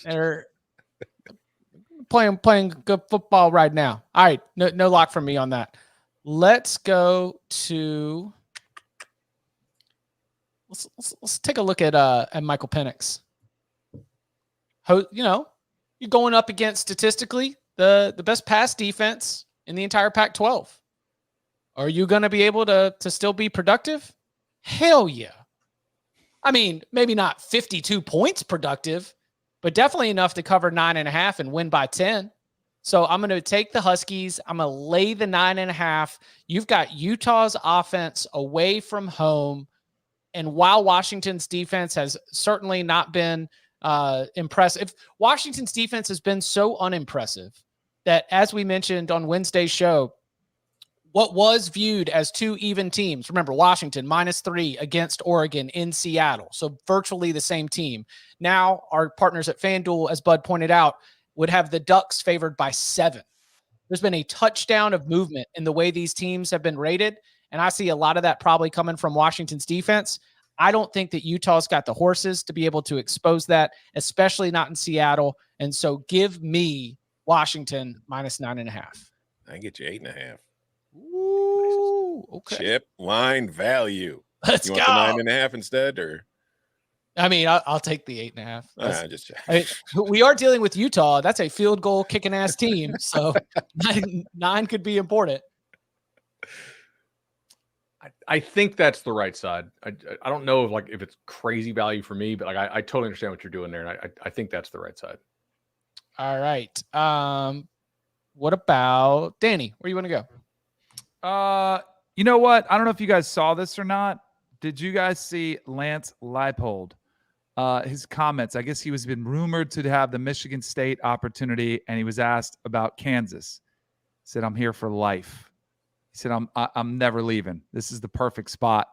They're playing good football right now. All right, no lock from me on that. Let's go to. Let's take a look at Michael Penix. You're going up against statistically the best pass defense in the entire Pac-12. Are you going to be able to still be productive? Hell yeah. I mean, maybe not 52 points productive, but definitely enough to cover 9.5 and win by 10. So I'm going to take the Huskies. I'm going to lay the 9.5. You've got Utah's offense away from home. And while Washington's defense has certainly not been impressive, Washington's defense has been so unimpressive that, as we mentioned on Wednesday's show, what was viewed as two even teams, remember Washington -3 against Oregon in Seattle, so virtually the same team. Now our partners at FanDuel, as Bud pointed out, would have the Ducks favored by 7. There's been a touchdown of movement in the way these teams have been rated, and I see a lot of that probably coming from Washington's defense. I don't think that Utah's got the horses to be able to expose that, especially not in Seattle. And so give me Washington -9.5. I can get you 8.5. Ooh, okay. Chip line value. Let's you go. want the 9.5 instead, or? I mean, I'll take the 8.5. Just we are dealing with Utah. That's a field goal kicking ass team. So 9 could be important. I think that's the right side. I don't know if it's crazy value for me, but I totally understand what you're doing there, and I think that's the right side. All right. What about Danny? Where you want to go? You know what? I don't know if you guys saw this or not. Did you guys see Lance Leipold? His comments. I guess he was been rumored to have the Michigan State opportunity, and he was asked about Kansas. He said, "I'm here for life." He said, I'm never leaving. This is the perfect spot.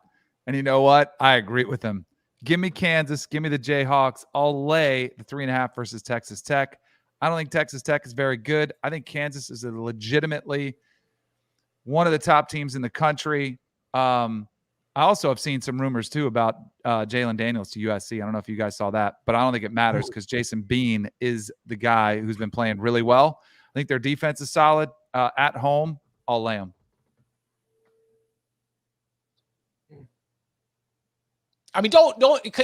And you know what? I agree with him. Give me Kansas. Give me the Jayhawks. I'll lay the 3.5 versus Texas Tech. I don't think Texas Tech is very good. I think Kansas is legitimately one of the top teams in the country. I also have seen some rumors, too, about Jalen Daniels to USC. I don't know if you guys saw that, but I don't think it matters because Jason Bean is the guy who's been playing really well. I think their defense is solid. At home, I'll lay them. I mean, don't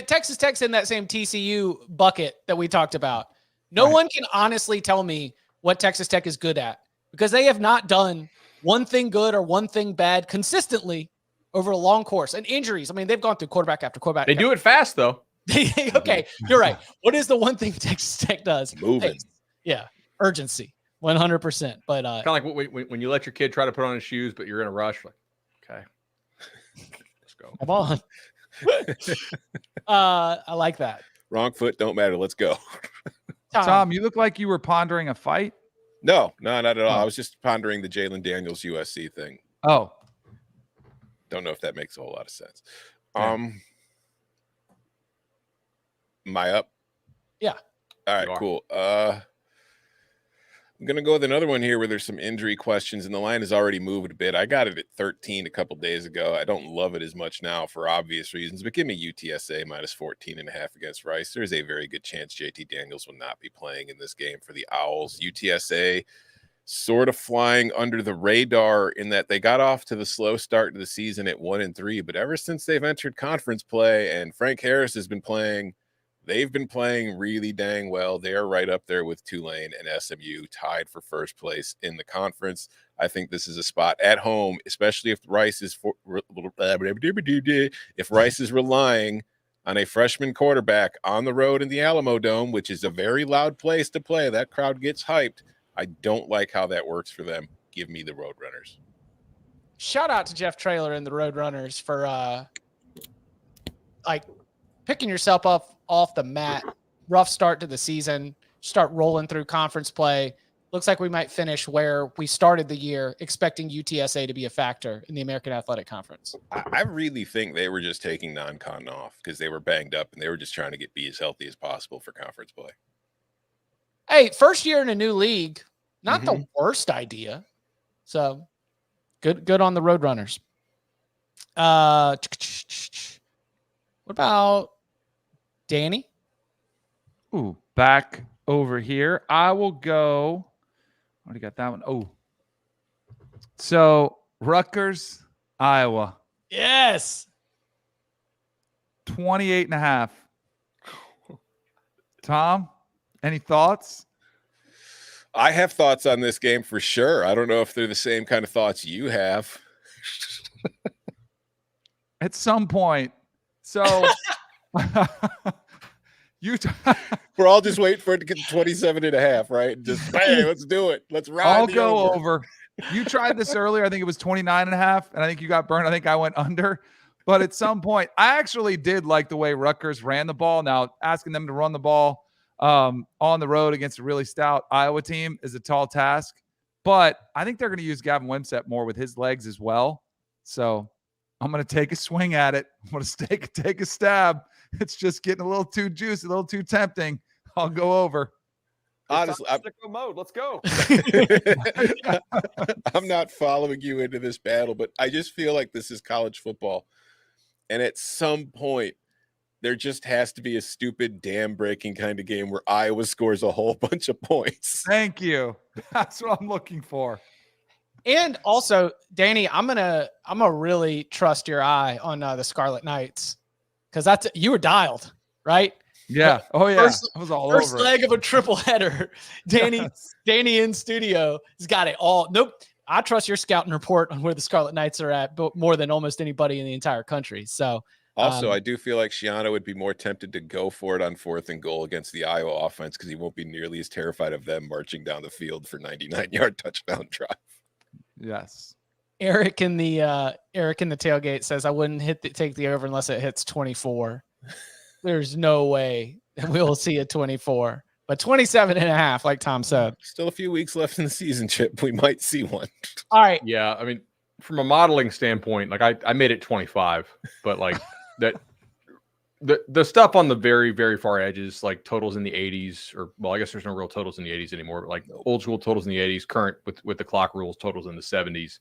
Texas Tech's in that same TCU bucket that we talked about. No one can honestly tell me what Texas Tech is good at because they have not done one thing good or one thing bad consistently over a long course. And injuries, I mean, they've gone through quarterback after quarterback. They do it fast, though. Okay, you're right. What is the one thing Texas Tech does? Moving. Hey, yeah, urgency, 100%. But kind of like when you let your kid try to put on his shoes, but you're in a rush. Like, okay, let's go. Come on. I like that. Wrong foot, don't matter. Let's go. Tom, you look like you were pondering a fight. No, not at all. I was just pondering the Jalen Daniels USC thing. Oh, don't know if that makes a whole lot of sense. Yeah. Am I up? Yeah. All right, cool. I'm going to go with another one here where there's some injury questions, and the line has already moved a bit. I got it at 13 a couple days ago. I don't love it as much now for obvious reasons, but give me UTSA -14.5 against Rice. There's a very good chance JT Daniels will not be playing in this game for the Owls. UTSA sort of flying under the radar in that they got off to the slow start to the season at 1-3, but ever since they've entered conference play and Frank Harris has been playing, they've been playing really dang well. They are right up there with Tulane and SMU, tied for first place in the conference. I think this is a spot at home, especially if Rice is relying on a freshman quarterback on the road in the Alamo Dome, which is a very loud place to play. That crowd gets hyped. I don't like how that works for them. Give me the Roadrunners. Shout out to Jeff Traylor and the Roadrunners for picking yourself up off the mat. Rough start to the season. Start rolling through conference play. Looks like we might finish where we started the year, expecting UTSA to be a factor in the American Athletic Conference. I really think they were just taking non-con off because they were banged up and they were just trying to get B as healthy as possible for conference play. Hey, first year in a new league, not the worst idea. So good on the Roadrunners. What about Danny? Ooh, back over here. I will go. Already got that one. Oh, so Rutgers-Iowa. Yes. 28.5. Tom, any thoughts? I have thoughts on this game for sure. I don't know if they're the same kind of thoughts you have. At some point. So we're all just waiting for it to get to 27.5, right? Just bang, let's do it. Let's ride. I'll go over. You tried this earlier. I think it was 29.5, and I think you got burned. I think I went under. But at some point, I actually did like the way Rutgers ran the ball. Now, asking them to run the ball on the road against a really stout Iowa team is a tall task. But I think they're going to use Gavin Wimsatt more with his legs as well. So I'm going to take a swing at it. I'm going to take a stab. It's just getting a little too juicy, a little too tempting. I'll go over. Honestly, sicko mode. Let's go. I'm not following you into this battle, but I just feel like this is college football. And at some point, there just has to be a stupid dam-breaking kind of game where Iowa scores a whole bunch of points. Thank you. That's what I'm looking for. And also, Danny, I'm gonna really trust your eye on the Scarlet Knights, because you were dialed, right? Yeah. Oh yeah. I was all first over leg of a triple header. Danny in studio has got it all. Nope. I trust your scouting report on where the Scarlet Knights are at, but more than almost anybody in the entire country. So also, I do feel like Shiano would be more tempted to go for it on 4th and goal against the Iowa offense because he won't be nearly as terrified of them marching down the field for 99-yard touchdown drive. Yes. Eric in the tailgate says I wouldn't take the over unless it hits 24. There's no way that we'll see a 24, but 27.5, like Tom said. Still a few weeks left in the season, Chip. We might see one. All right. Yeah, I mean, from a modeling standpoint, like I made it 25, but like that, the stuff on the very, very far edges, like totals in the 80s, or well, I guess there's no real totals in the 80s anymore, but like old school totals in the 80s, current with the clock rules, totals in the 70s,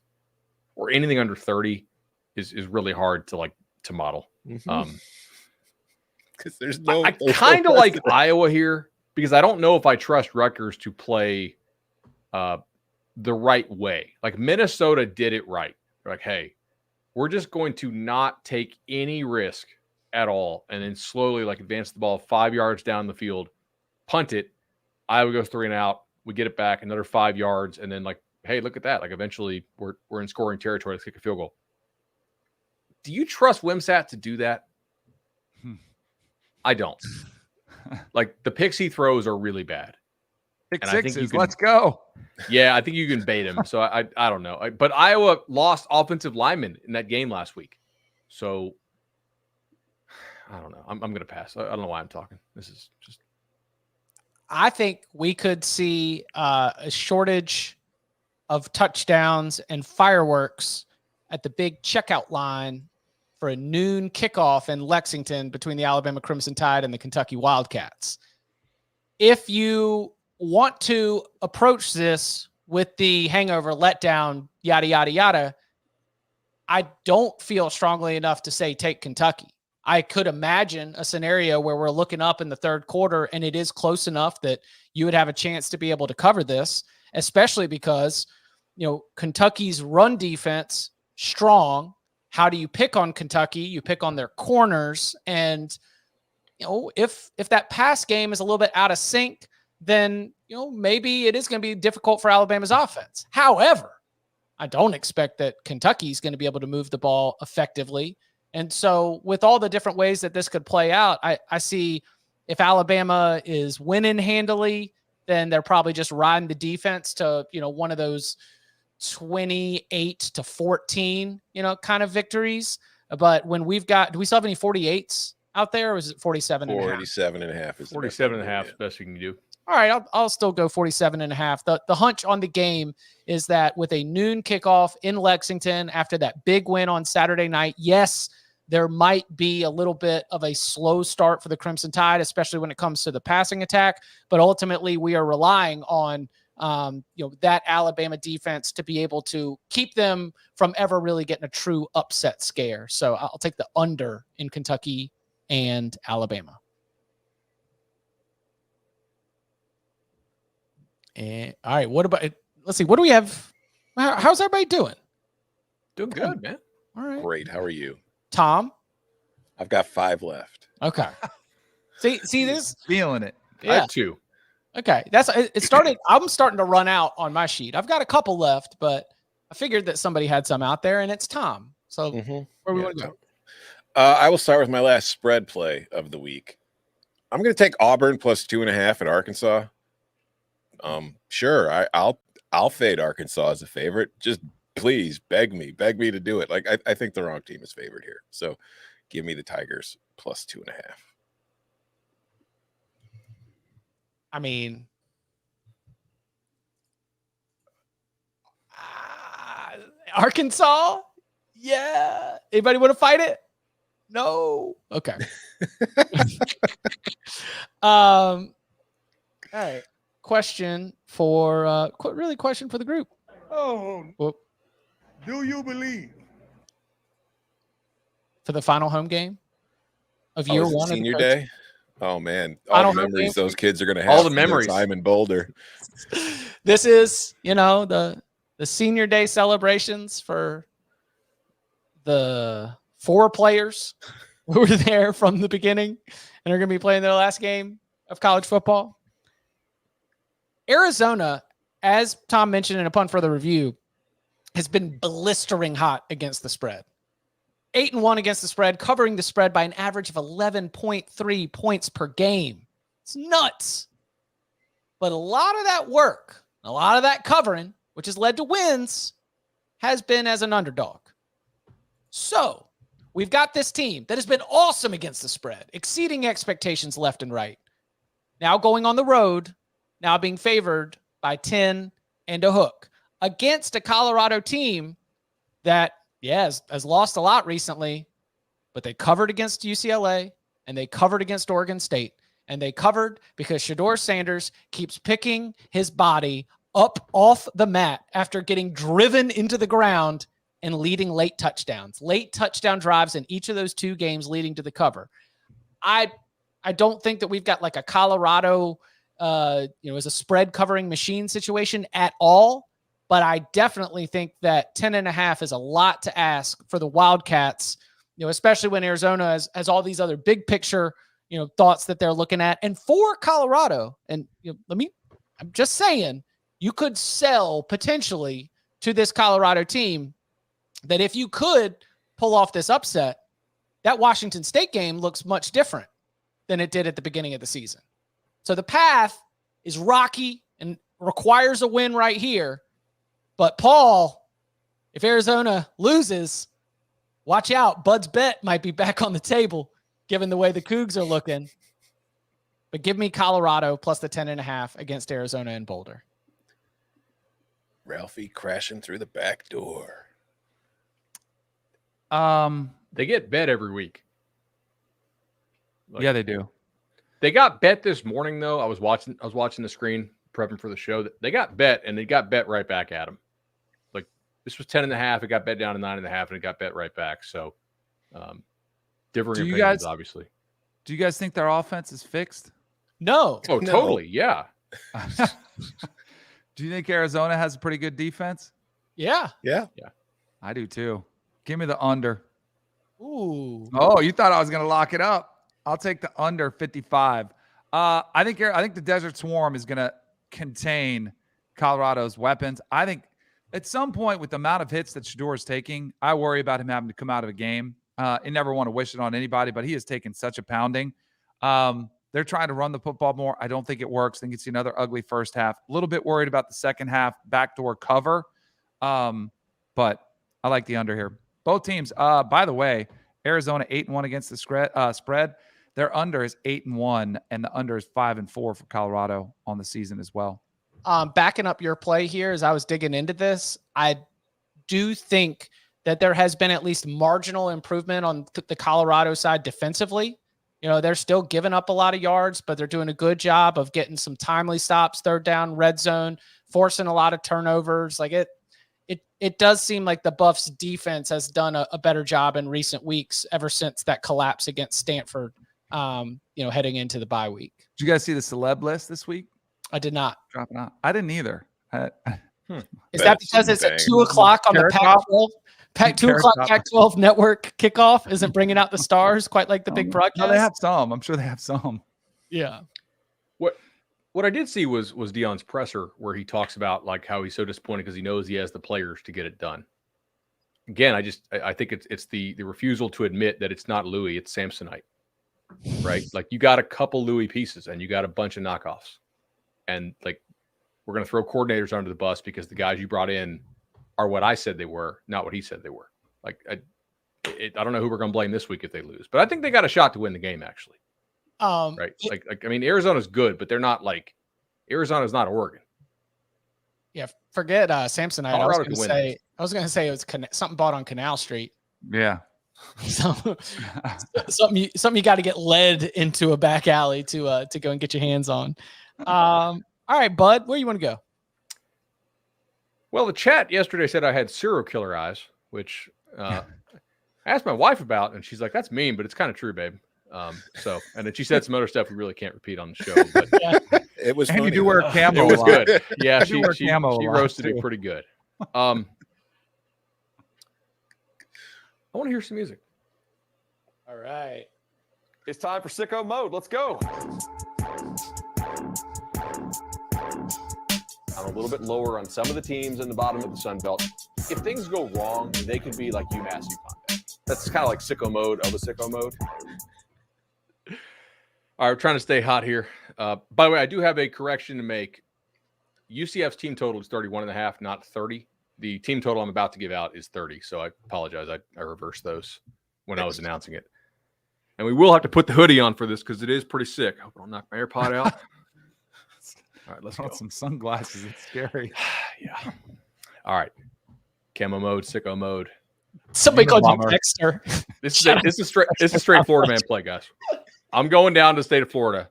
or anything under 30 is really hard to model. Mm-hmm. Because there's no. I kind of like Iowa here because I don't know if I trust Rutgers to play the right way. Like Minnesota did it right. They're like, hey, we're just going to not take any risk at all, and then slowly advance the ball 5 yards down the field, punt it. Iowa goes 3 and out. We get it back another 5 yards, and then hey, look at that. Eventually we're in scoring territory. Let's kick a field goal. Do you trust Wimsatt to do that? I don't. The picks he throws are really bad. Pick sixes. Let's go. Yeah, I think you can bait him. So I don't know. But Iowa lost offensive linemen in that game last week. So I don't know. I'm going to pass. I don't know why I'm talking. This is just. I think we could see a shortage of touchdowns and fireworks at the big checkout line for a noon kickoff in Lexington between the Alabama Crimson Tide and the Kentucky Wildcats. If you want to approach this with the hangover, letdown, yada, yada, yada, I don't feel strongly enough to say take Kentucky. I could imagine a scenario where we're looking up in the third quarter and it is close enough that you would have a chance to be able to cover this, especially because, Kentucky's run defense, strong. How do you pick on Kentucky? You pick on their corners. And, if that pass game is a little bit out of sync, then, maybe it is going to be difficult for Alabama's offense. However, I don't expect that Kentucky is going to be able to move the ball effectively. And so with all the different ways that this could play out, I see if Alabama is winning handily, then they're probably just riding the defense to, one of those 28-14, kind of victories. But when do we still have any 48s out there, or is it 47 and a half? 47 and a half is 47 and a half, best you can do. All right, I'll still go 47 and a half. The hunch on the game is that with a noon kickoff in Lexington after that big win on Saturday night, yes, there might be a little bit of a slow start for the Crimson Tide, especially when it comes to the passing attack. But ultimately, we are relying on that Alabama defense to be able to keep them from ever really getting a true upset scare. So I'll take the under in Kentucky and Alabama. And all right, what about it? Let's see. What do we have? How's everybody doing? Doing good, man. All right. Great. How are you? Tom? I've got 5 left. Okay. see this? Feeling it. Yeah. I have 2. Okay. It started. I'm starting to run out on my sheet. I've got a couple left, but I figured that somebody had some out there, and it's Tom. So where we want to go? I will start with my last spread play of the week. I'm going to take Auburn plus 2.5 at Arkansas. Sure, I'll fade Arkansas as a favorite. Just Please beg me to do it. Like I think the wrong team is favored here. So give me the Tigers plus 2.5. I mean, Arkansas? Yeah. Anybody want to fight it? No. Okay. All right. Question for question for the group. Oh, Whoop. do you believe? For the final home game of year one, senior of the day. Oh man, Final all the home memories game? those kids are going to have. All the from their memories. time in Boulder. This is, the senior day celebrations for the 4 players who were there from the beginning and are going to be playing their last game of college football. Arizona, as Tom mentioned in Upon Further Review, has been blistering hot against the spread. 8-1 against the spread, covering the spread by an average of 11.3 points per game. It's nuts. But a lot of that work, a lot of that covering, which has led to wins, has been as an underdog. So we've got this team that has been awesome against the spread, exceeding expectations left and right. Now going on the road, now being favored by 10 and a hook against a Colorado team that, has lost a lot recently, but they covered against UCLA and they covered against Oregon State. And they covered because Shedeur Sanders keeps picking his body up off the mat after getting driven into the ground and leading late touchdown drives in each of those 2 games leading to the cover. I don't think that we've got like a Colorado, as a spread covering machine situation at all. But I definitely think that 10.5 is a lot to ask for the Wildcats, especially when Arizona has all these other big picture, thoughts that they're looking at. And for Colorado, and I'm just saying, you could sell potentially to this Colorado team that if you could pull off this upset, that Washington State game looks much different than it did at the beginning of the season. So the path is rocky and requires a win right here. But Paul, if Arizona loses, watch out. Bud's bet might be back on the table, given the way the Cougs are looking. But give me Colorado plus the 10.5 against Arizona and Boulder. Ralphie crashing through the back door. They get bet every week. Yeah, they do. They got bet this morning though. I was watching the screen prepping for the show. They got bet and they got bet right back at them. Like this was 10.5. It got bet down to 9.5 and it got bet right back. So differing opinions, obviously. Do you guys think their offense is fixed? No. Oh, No. totally. Yeah. Do you think Arizona has a pretty good defense? Yeah. Yeah. I do too. Give me the under. Ooh. Oh, you thought I was going to lock it up. I'll take the under 55. I think the Desert Swarm is going to contain Colorado's weapons. I think at some point with the amount of hits that Shedeur is taking, I worry about him having to come out of a game. I never want to wish it on anybody, but he has taken such a pounding. They're trying to run the football more. I don't think it works. I think it's another ugly first half. A little bit worried about the second half backdoor cover. But I like the under here. Both teams, by the way, Arizona 8-1 against the spread. Their under is 8-1, and the under is 5-4 for Colorado on the season as well. Backing up your play here as I was digging into this, I do think that there has been at least marginal improvement on the Colorado side defensively. They're still giving up a lot of yards, but they're doing a good job of getting some timely stops, third down, red zone, forcing a lot of turnovers. Like it does seem like the Buffs defense has done a better job in recent weeks ever since that collapse against Stanford, heading into the bye week. Did you guys see the celeb list this week? I did not. Dropping out. I didn't either. Is that because it's at 2 o'clock on the Pac-12? 2 o'clock Pac-12 network kickoff isn't bringing out the stars quite like the big broadcast? No, they have some. I'm sure they have some. Yeah. What I did see was Deion's presser where he talks about like how he's so disappointed because he knows he has the players to get it done. Again, I think it's the refusal to admit that it's not Louis, it's Samsonite, right? Like you got a couple Louis pieces and you got a bunch of knockoffs, and like we're gonna throw coordinators under the bus because the guys you brought in are what I said they were, not what he said they were. Like, I don't know who we're going to blame this week if they lose, but I think they got a shot to win the game, actually. Right? I mean, Arizona's good, but they're not like Arizona's not Oregon. Yeah, forget Samsonite. I was going to say it was something bought on Canal Street. Yeah. something you got to get led into a back alley to go and get your hands on. All right, Bud, where you want to go? Well, the chat yesterday said I had serial killer eyes, which I asked my wife about, and she's like, "That's mean, but it's kind of true, babe." And then she said some other stuff we really can't repeat on the show. But it was and funny. you do wear camo. It was good. Yeah, she she roasted it pretty good. I want to hear some music. All right. It's time for sicko mode. Let's go. I'm a little bit lower on some of the teams in the bottom of the Sun Belt. If things go wrong, they could be like UMass UConn. That's kind of like sicko mode of a sicko mode. All right, we're trying to stay hot here. By the way, I do have a correction to make. UCF's team total is 31.5, not 30. The team total I'm about to give out is 30, so I apologize. I reversed those when I was announcing it. And we will have to put the hoodie on for this because it is pretty sick. I hope I don't knock my AirPod out. All right, let's go. Some sunglasses. It's scary. Yeah. All right. Camo mode, sicko mode. Somebody called you Dexter. This is straight Florida man play, guys. I'm going down to the state of Florida.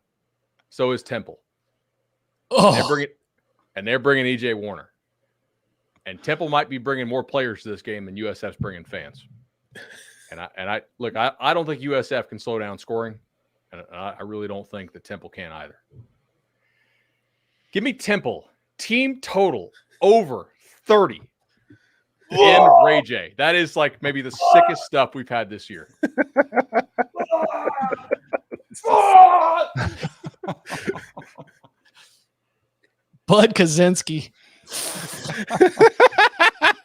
So is Temple. Oh. They're bringing EJ Warner. And Temple might be bringing more players to this game than USF's bringing fans. And I look, I don't think USF can slow down scoring, and I really don't think that Temple can either. Give me Temple team total over 30 in Ray J. That is like maybe the sickest stuff we've had this year. Bud Kaczynski.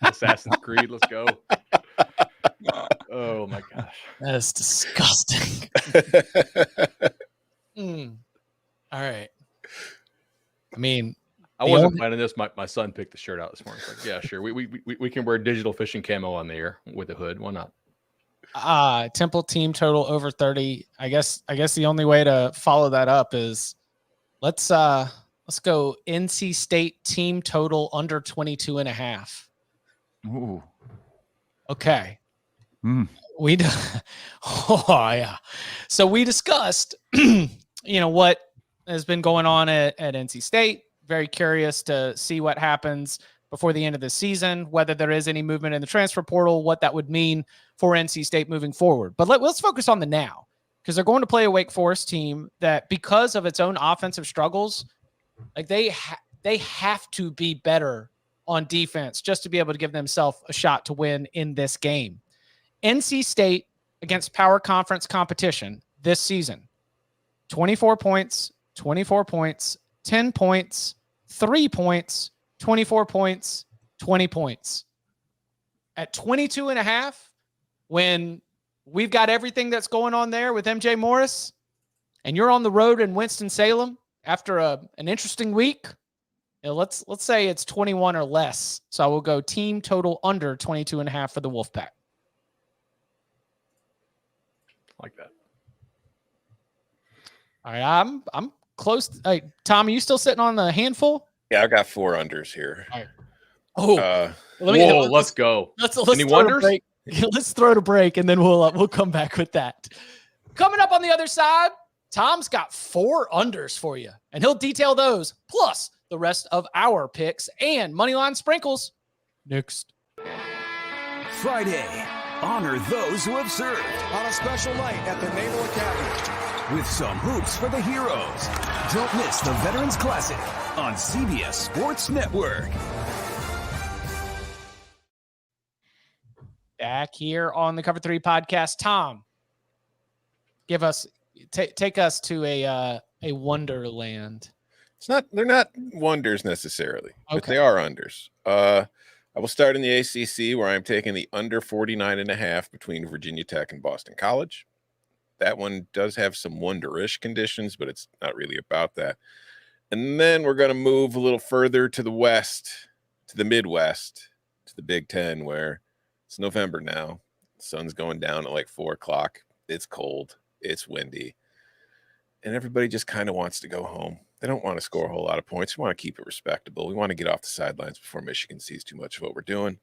Assassin's Creed, let's go. Oh my gosh. That is disgusting. All right. I mean, I wasn't planning this. My son picked the shirt out this morning. It's like, yeah, sure. We can wear digital fishing camo on the air with a hood. Why not? Temple team total over 30. I guess the only way to follow that up is let's go NC State team total under 22.5. Ooh. Okay. So we discussed, what has been going on at NC State. Very curious to see what happens before the end of the season, whether there is any movement in the transfer portal, what that would mean for NC State moving forward. But let's focus on the now, because they're going to play a Wake Forest team that, because of its own offensive struggles, like they have to be better on defense just to be able to give themselves a shot to win in this game. NC State against power conference competition this season, 24 points, 10 points, 3 points, 24 points, 20 points. At 22.5, when we've got everything that's going on there with MJ Morris, and you're on the road in Winston-Salem after an interesting week, let's say it's 21 or less. So I will go team total under 22.5 for the Wolfpack. Like that. All right, I'm close. Hey, Tom, are you still sitting on the handful? Yeah, I got 4 unders here. All right. Oh, let's go. Let's Any wonders? Let's throw to break, and then we'll come back with that. Coming up on the other side, Tom's got 4 unders for you, and he'll detail those, plus the rest of our picks and moneyline sprinkles next. Friday, honor those who have served. On a special night at the Naval Academy. With some hoops for the heroes. Don't miss the Veterans Classic on CBS Sports Network. Back here on the Cover 3 podcast, Tom, take us to a wonderland. They're not wonders necessarily, but Okay. they are unders. I will start in the ACC, where I'm taking the under 49.5 between Virginia Tech and Boston College. That one does have some wonderish conditions, but it's not really about that. And then we're going to move a little further to the west, to the Midwest, to the Big Ten where it's November now. The sun's going down at like 4 o'clock. It's cold. It's windy. And everybody just kind of wants to go home. They don't want to score a whole lot of points. We want to keep it respectable. We want to get off the sidelines before Michigan sees too much of what we're doing.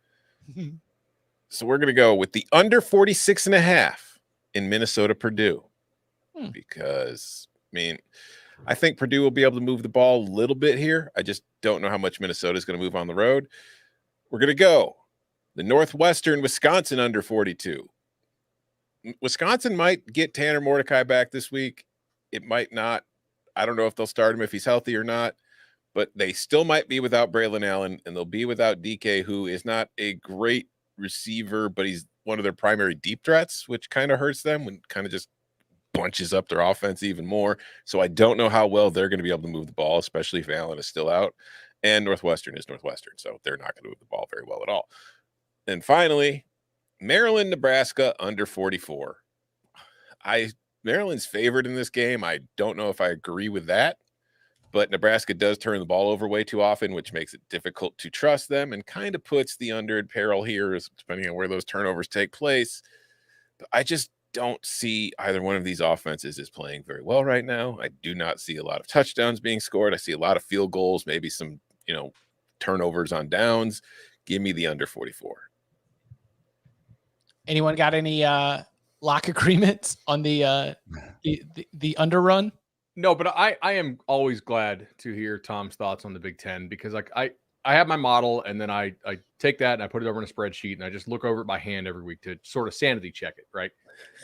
So we're going to go with the under 46.5 in Minnesota-Purdue. Because, I mean, I think Purdue will be able to move the ball a little bit here. I just don't know how much Minnesota is going to move on the road. We're going to go the Northwestern Wisconsin under 42. Wisconsin might get Tanner Mordecai back this week. It might not. I don't know if they'll start him if he's healthy or not, but they still might be without Braylon Allen, and they'll be without DK, who is not a great receiver, but he's one of their primary deep threats, which kind of hurts them when kind of just bunches up their offense even more. So I don't know how well they're going to be able to move the ball, especially if Allen is still out. And Northwestern is Northwestern, so they're not going to move the ball very well at all. And finally, Maryland, Nebraska under 44. Maryland's favored in this game. I don't know if I agree with that, but Nebraska does turn the ball over way too often, which makes it difficult to trust them and kind of puts the under in peril here, depending on where those turnovers take place. But I just don't see either one of these offenses is playing very well right now. I do not see a lot of touchdowns being scored. I see a lot of field goals, maybe some, turnovers on downs. Give me the under 44. Anyone got any lock agreements on the underrun? No, but I am always glad to hear Tom's thoughts on the Big Ten because I have my model and then I take that and I put it over in a spreadsheet and I just look over it by hand every week to sort of sanity check it, right?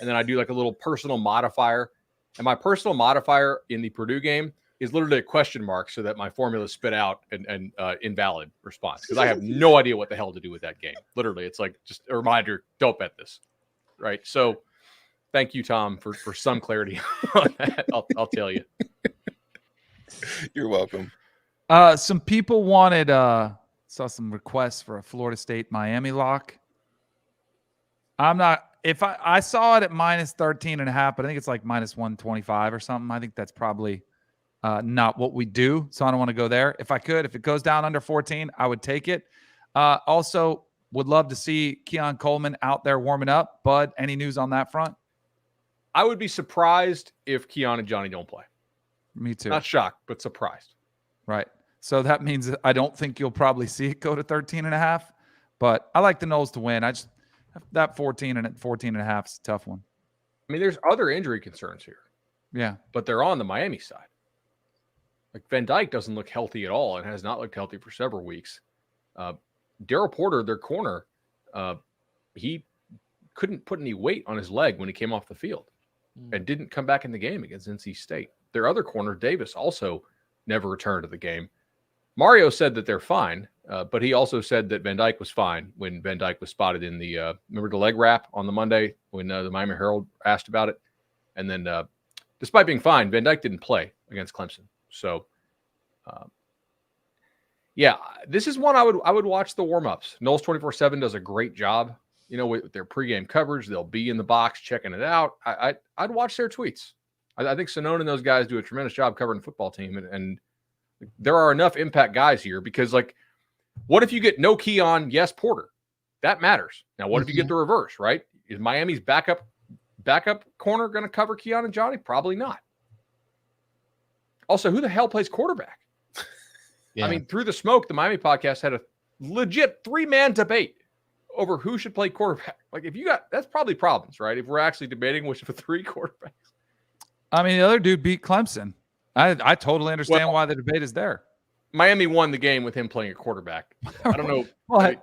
And then I do like a little personal modifier. And my personal modifier in the Purdue game is literally a question mark so that my formula spit out an invalid response because I have no idea what the hell to do with that game. Literally, it's like just a reminder, don't bet this, right? So thank you, Tom, for some clarity on that. I'll tell you. You're welcome. Some people wanted saw some requests for a Florida State Miami lock. I'm not. If I saw it at minus 13.5, but I think it's like minus 125 or something. I think that's probably not what we do. So I don't want to go there. If it goes down under 14, I would take it. Also, would love to see Keon Coleman out there warming up. Bud, any news on that front? I would be surprised if Keon and Johnny don't play. Me too. Not shocked, but surprised. Right. So that means that I don't think you'll probably see it go to 13.5, but I like the Noles to win. I just that 14.5 is a tough one. I mean, there's other injury concerns here. Yeah. But they're on the Miami side. Like Van Dyke doesn't look healthy at all and has not looked healthy for several weeks. Darryl Porter, their corner, he couldn't put any weight on his leg when he came off the field and didn't come back in the game against NC State. Their other corner, Davis, also never returned to the game. Mario said that they're fine, but he also said that Van Dyke was fine when Van Dyke was spotted in the remember the leg wrap on the Monday when the Miami Herald asked about it. And then despite being fine, Van Dyke didn't play against Clemson. So, yeah, this is one I would watch the warm-ups. Noles 24/7 does a great job, with their pregame coverage. They'll be in the box checking it out. I'd watch their tweets. I think Sonone and those guys do a tremendous job covering the football team, and there are enough impact guys here because, like, what if you get no Keon, yes Porter? That matters. Now, what if you get the reverse, right? Is Miami's backup corner going to cover Keon and Johnny? Probably not. Also, who the hell plays quarterback? Yeah. I mean, Through the Smoke, the Miami podcast had a legit 3-man debate over who should play quarterback. Like, that's probably problems, right? If we're actually debating which of the 3 quarterbacks. I mean, the other dude beat Clemson. I totally understand why the debate is there. Miami won the game with him playing a quarterback. I don't know. Well,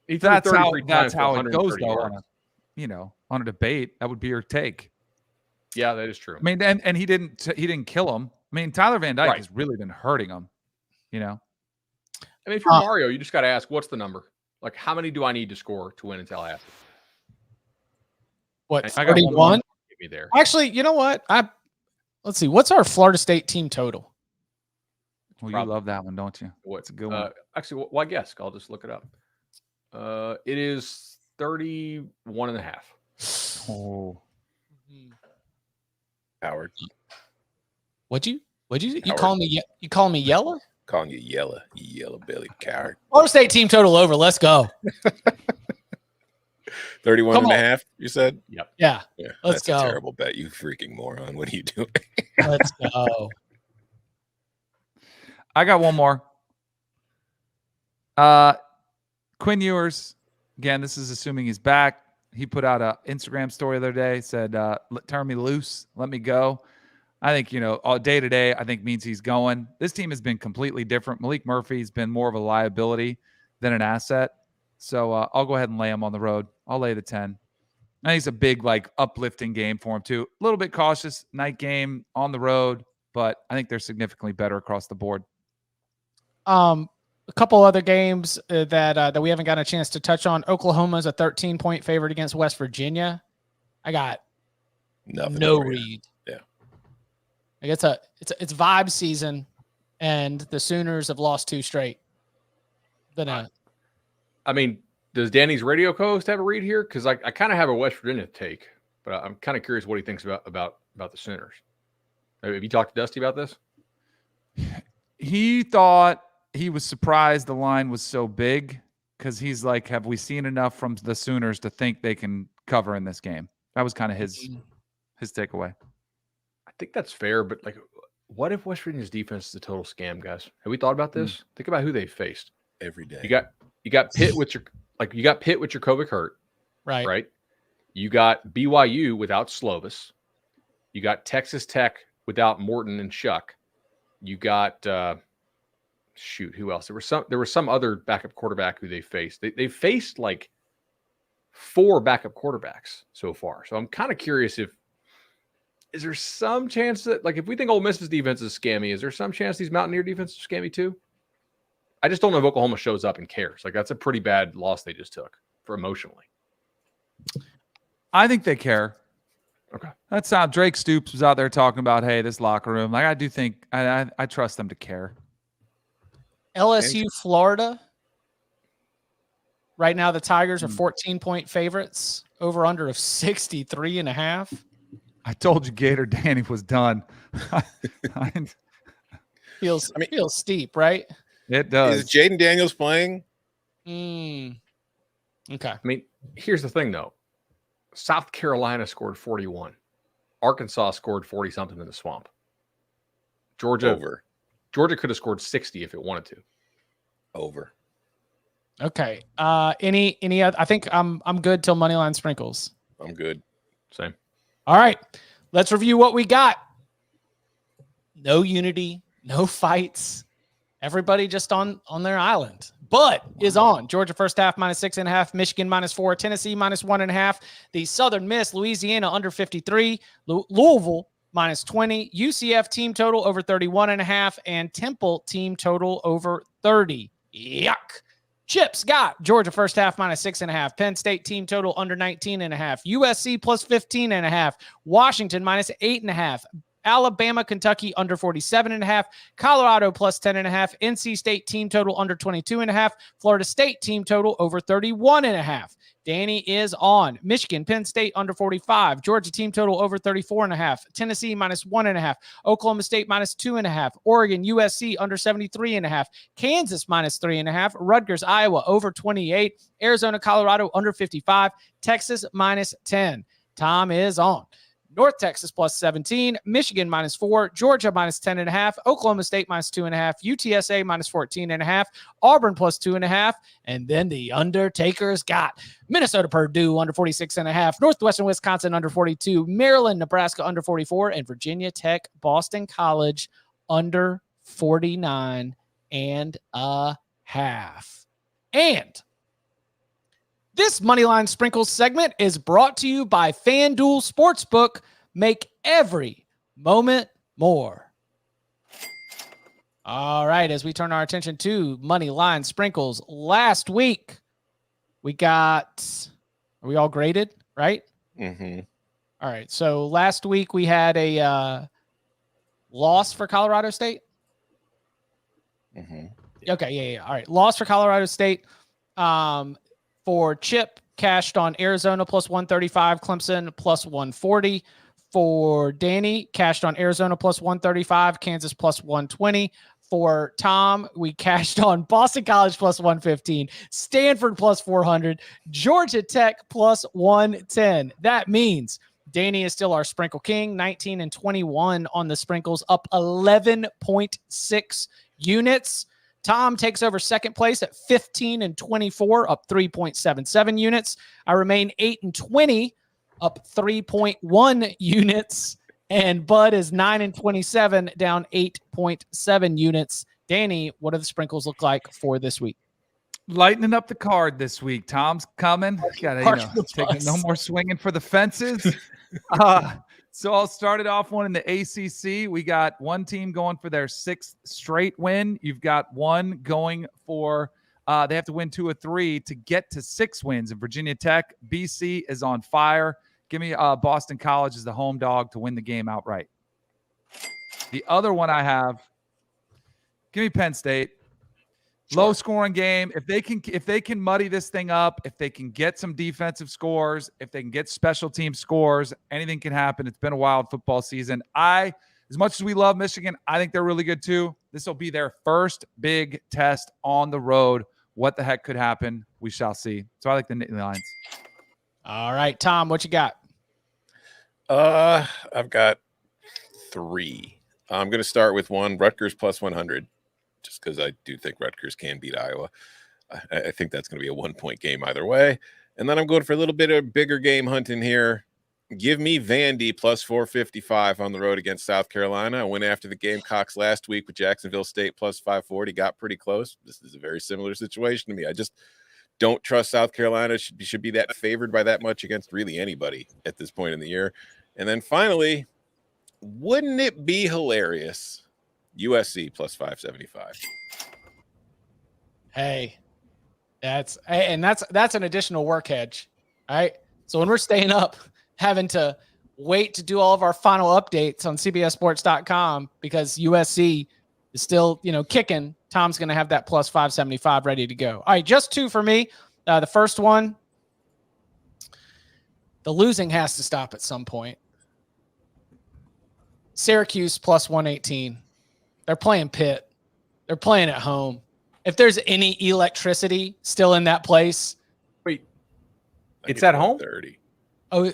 that's how it goes, though. On a debate, that would be your take. Yeah, that is true. I mean, and he didn't kill him. I mean, Tyler Van Dyke has really been hurting him. I mean, if you're Mario, you just got to ask, what's the number? Like, how many do I need to score to win in Tallahassee? What, I got 31? Give me there. Actually, you know what? Let's see. What's our Florida State team total? Well, you love that one, don't you? What's a good one? Actually, I guess I'll just look it up. It is 31.5. Oh, Howard. What'd you call me? You call me yellow? Calling you yellow belly coward. Florida State team total over. Let's go. 31 Come and a on. half, you said? Yep. Yeah. Yeah, Let's that's go. a terrible bet. You freaking moron. What are you doing? Let's go. I got one more. Quinn Ewers. Again, this is assuming he's back. He put out an Instagram story the other day, said, turn me loose, let me go. I think, all day to day, I think means he's going. This team has been completely different. Malik Murphy's been more of a liability than an asset. So I'll go ahead and lay him on the road. I'll lay the 10. I think it's a big, uplifting game for him, too. A little bit cautious, night game on the road, but I think they're significantly better across the board. A couple other games that we haven't got a chance to touch on. Oklahoma's a 13-point favorite against West Virginia. I got no read. Yeah, it's vibe season, and the Sooners have lost 2 straight. But I mean, does Danny's radio co-host have a read here? Because I kind of have a West Virginia take, but I'm kind of curious what he thinks about the Sooners. Have you talked to Dusty about this? He thought he was surprised the line was so big because he's like, have we seen enough from the Sooners to think they can cover in this game? That was kind of his takeaway. I think that's fair, but what if West Virginia's defense is a total scam, guys? Have we thought about this? Think about who they faced every day. You got Pitt with your Kovic hurt, right? Right. You got BYU without Slovis. You got Texas Tech without Morton and Shuck. You got who else? There was some other backup quarterback who they faced. They faced 4 backup quarterbacks so far. So I'm kind of curious is there some chance that if we think Ole Miss's defense is scammy, is there some chance these Mountaineer defenses are scammy too? I just don't know if Oklahoma shows up and cares. That's a pretty bad loss they just took for emotionally. I think they care. Okay. That's how Drake Stoops was out there talking about, hey, this locker room. I do think I trust them to care. LSU, Florida. Right now, the Tigers are 14-point favorites. Over under of 63.5. I told you Gator Danny was done. Feels steep, right? It does. Is Jaden Daniels playing? Okay. I mean, here's the thing, though. South Carolina scored 41. Arkansas scored 40-something in the swamp. Georgia could have scored 60 if it wanted to. Over. Okay. Any other? I think I'm good till Moneyline Sprinkles. I'm good. Same. All right. Let's review what we got. No unity, no fights. Everybody just on their island. But is on. Georgia first half -6.5. Michigan -4. Tennessee -1.5. The Southern Miss, Louisiana under 53. Louisville -20. UCF team total over 31.5. And Temple team total over 30. Yuck. Chips got Georgia first half -6.5. Penn State team total under 19.5. USC +15.5. Washington -8.5. Alabama, Kentucky under 47.5. Colorado +10.5. NC State team total under 22.5. Florida State team total over 31.5. Danny is on. Michigan, Penn State under 45. Georgia team total over 34.5. Tennessee -1.5. Oklahoma State -2.5. Oregon, USC under 73.5. Kansas -3.5. Rutgers-Iowa over 28. Arizona, Colorado under 55. Texas -10. Tom is on. North Texas +17, Michigan -4, Georgia -10.5, Oklahoma State -2.5, UTSA -14.5, Auburn +2.5, and then the Undertakers got Minnesota, Purdue under 46.5, Northwestern Wisconsin under 42, Maryland, Nebraska under 44, and Virginia Tech, Boston College under 49.5. And this Moneyline Sprinkles segment is brought to you by FanDuel Sportsbook. Make every moment more. All right, as we turn our attention to Moneyline Sprinkles, last week we got, are we all graded, right? Mm-hmm. All right, so last week we had a loss for Colorado State. Mm-hmm. Okay, yeah. All right, loss for Colorado State. For Chip, cashed on Arizona +135, Clemson +140. For Danny, cashed on Arizona +135, Kansas +120. for Tom, we cashed on Boston College plus 115, Stanford plus 400, Georgia Tech plus 110. That means Danny is still our sprinkle king, 19 and 21 on the sprinkles, up 11.6 units. Tom takes over second place at 15 and 24, up 3.77 units. I remain 8 and 20, up 3.1 units. And Bud is 9 and 27, down 8.7 units. Danny, what do the sprinkles look like for this week? Lightening up the card this week. Tom's coming. Got taking no more swinging for the fences. So I'll start it off one in the ACC. We got one team going for their 6th straight win. You've got one going for they have to win 2 or 3 to get to 6 wins. And Virginia Tech, BC is on fire. Give me Boston College as the home dog to win the game outright. The other one I have, give me Penn State. Sure. Low scoring game. If they can muddy this thing up, if they can get some defensive scores, if they can get special team scores, anything can happen. It's been a wild football season. As much as we love Michigan, I think they're really good too. This will be their first big test on the road. What the heck could happen? We shall see. So I like the Nittany Lions. All right, Tom, what you got? I've got 3. I'm going to start with one, Rutgers plus 100, just because I do think Rutgers can beat Iowa. I think that's going to be a 1-point game either way. And then I'm going for a little bit of bigger game hunting here. Give me Vandy plus 455 on the road against South Carolina. I went after the Gamecocks last week with Jacksonville State plus 540. Got pretty close. This is a very similar situation to me. I just don't trust South Carolina. Should be that favored by that much against really anybody at this point in the year. And then finally, wouldn't it be hilarious? USC plus 575. Hey, that's an additional work hedge. All right. So when we're staying up, having to wait to do all of our final updates on CBSSports.com because USC is still, kicking, Tom's going to have that plus 575 ready to go. All right, just 2 for me. The first one, the losing has to stop at some point. Syracuse plus 118. They're playing Pitt. They're playing at home. If there's any electricity still in that place. Wait, it's at home? 30. Oh,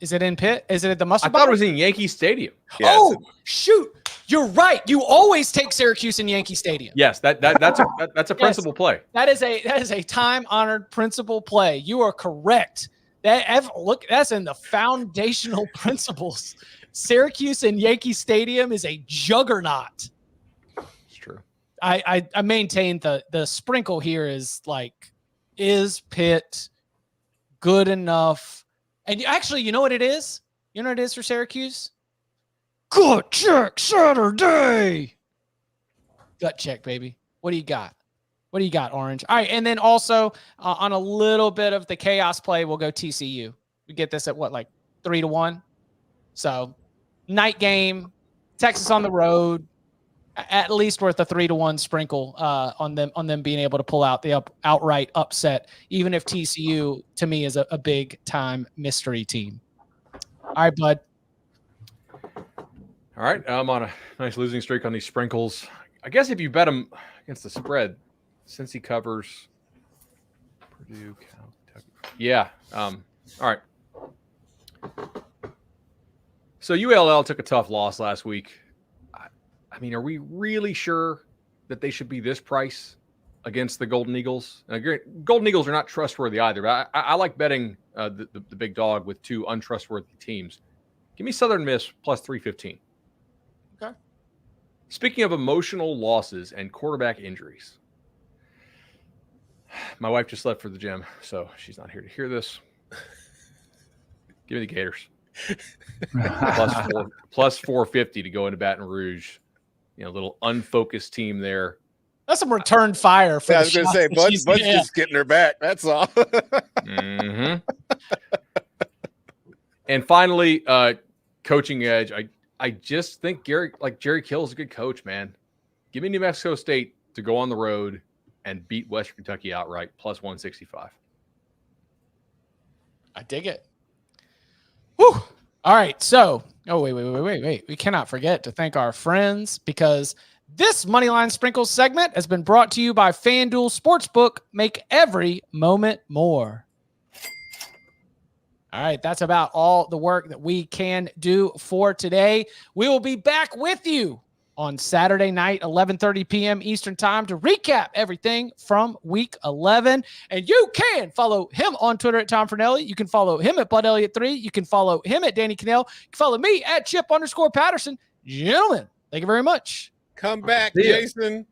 is it in Pitt? Is it at the Mustard I thought it was in Yankee Stadium. Yeah, oh, shoot. You're right. You always take Syracuse in Yankee Stadium. Yes, that's a principal play. That is a time-honored principal play. You are correct. That's in the foundational principles. Syracuse in Yankee Stadium is a juggernaut. It's true. I maintain the sprinkle here is Pitt good enough? And actually, you know what it is? You know what it is for Syracuse? Gut check Saturday. Gut check, baby. What do you got? What do you got, Orange? All right, and then also on a little bit of the chaos play, we'll go TCU. We get this at 3-1? So night game, Texas on the road, at least worth a 3-1 sprinkle on them being able to pull out the outright upset, even if TCU to me is a big time mystery team. All right, bud. All right, I'm on a nice losing streak on these sprinkles. I guess if you bet them against the spread, since he covers Purdue, Kentucky. Yeah. All right. So ULL took a tough loss last week. I mean, are we really sure that they should be this price against the Golden Eagles? Golden Eagles are not trustworthy either, but I like betting the big dog with 2 untrustworthy teams. Give me Southern Miss plus 315. Okay. Speaking of emotional losses and quarterback injuries, my wife just left for the gym, so she's not here to hear this. Give me the Gators. plus 450 to go into Baton Rouge. A little unfocused team there. That's some return fire. I was going to say, Bud's just getting her back. That's all. Mm-hmm. And finally, coaching edge. I just think Jerry Kill is a good coach, man. Give me New Mexico State to go on the road and beat Western Kentucky outright, plus 165. I dig it. Whew. All right. So, wait. We cannot forget to thank our friends because This Moneyline Sprinkles segment has been brought to you by FanDuel Sportsbook. Make every moment more. All right, that's about all the work that we can do for today. We will be back with you on Saturday night, 11:30 p.m. Eastern time to recap everything from week 11. And you can follow him on Twitter at Tom Fernelli. You can follow him at Bud Elliott 3. You can follow him at Danny Cannell. You can follow me at Chip_Patterson. Gentlemen, thank you very much. Come back, Jason.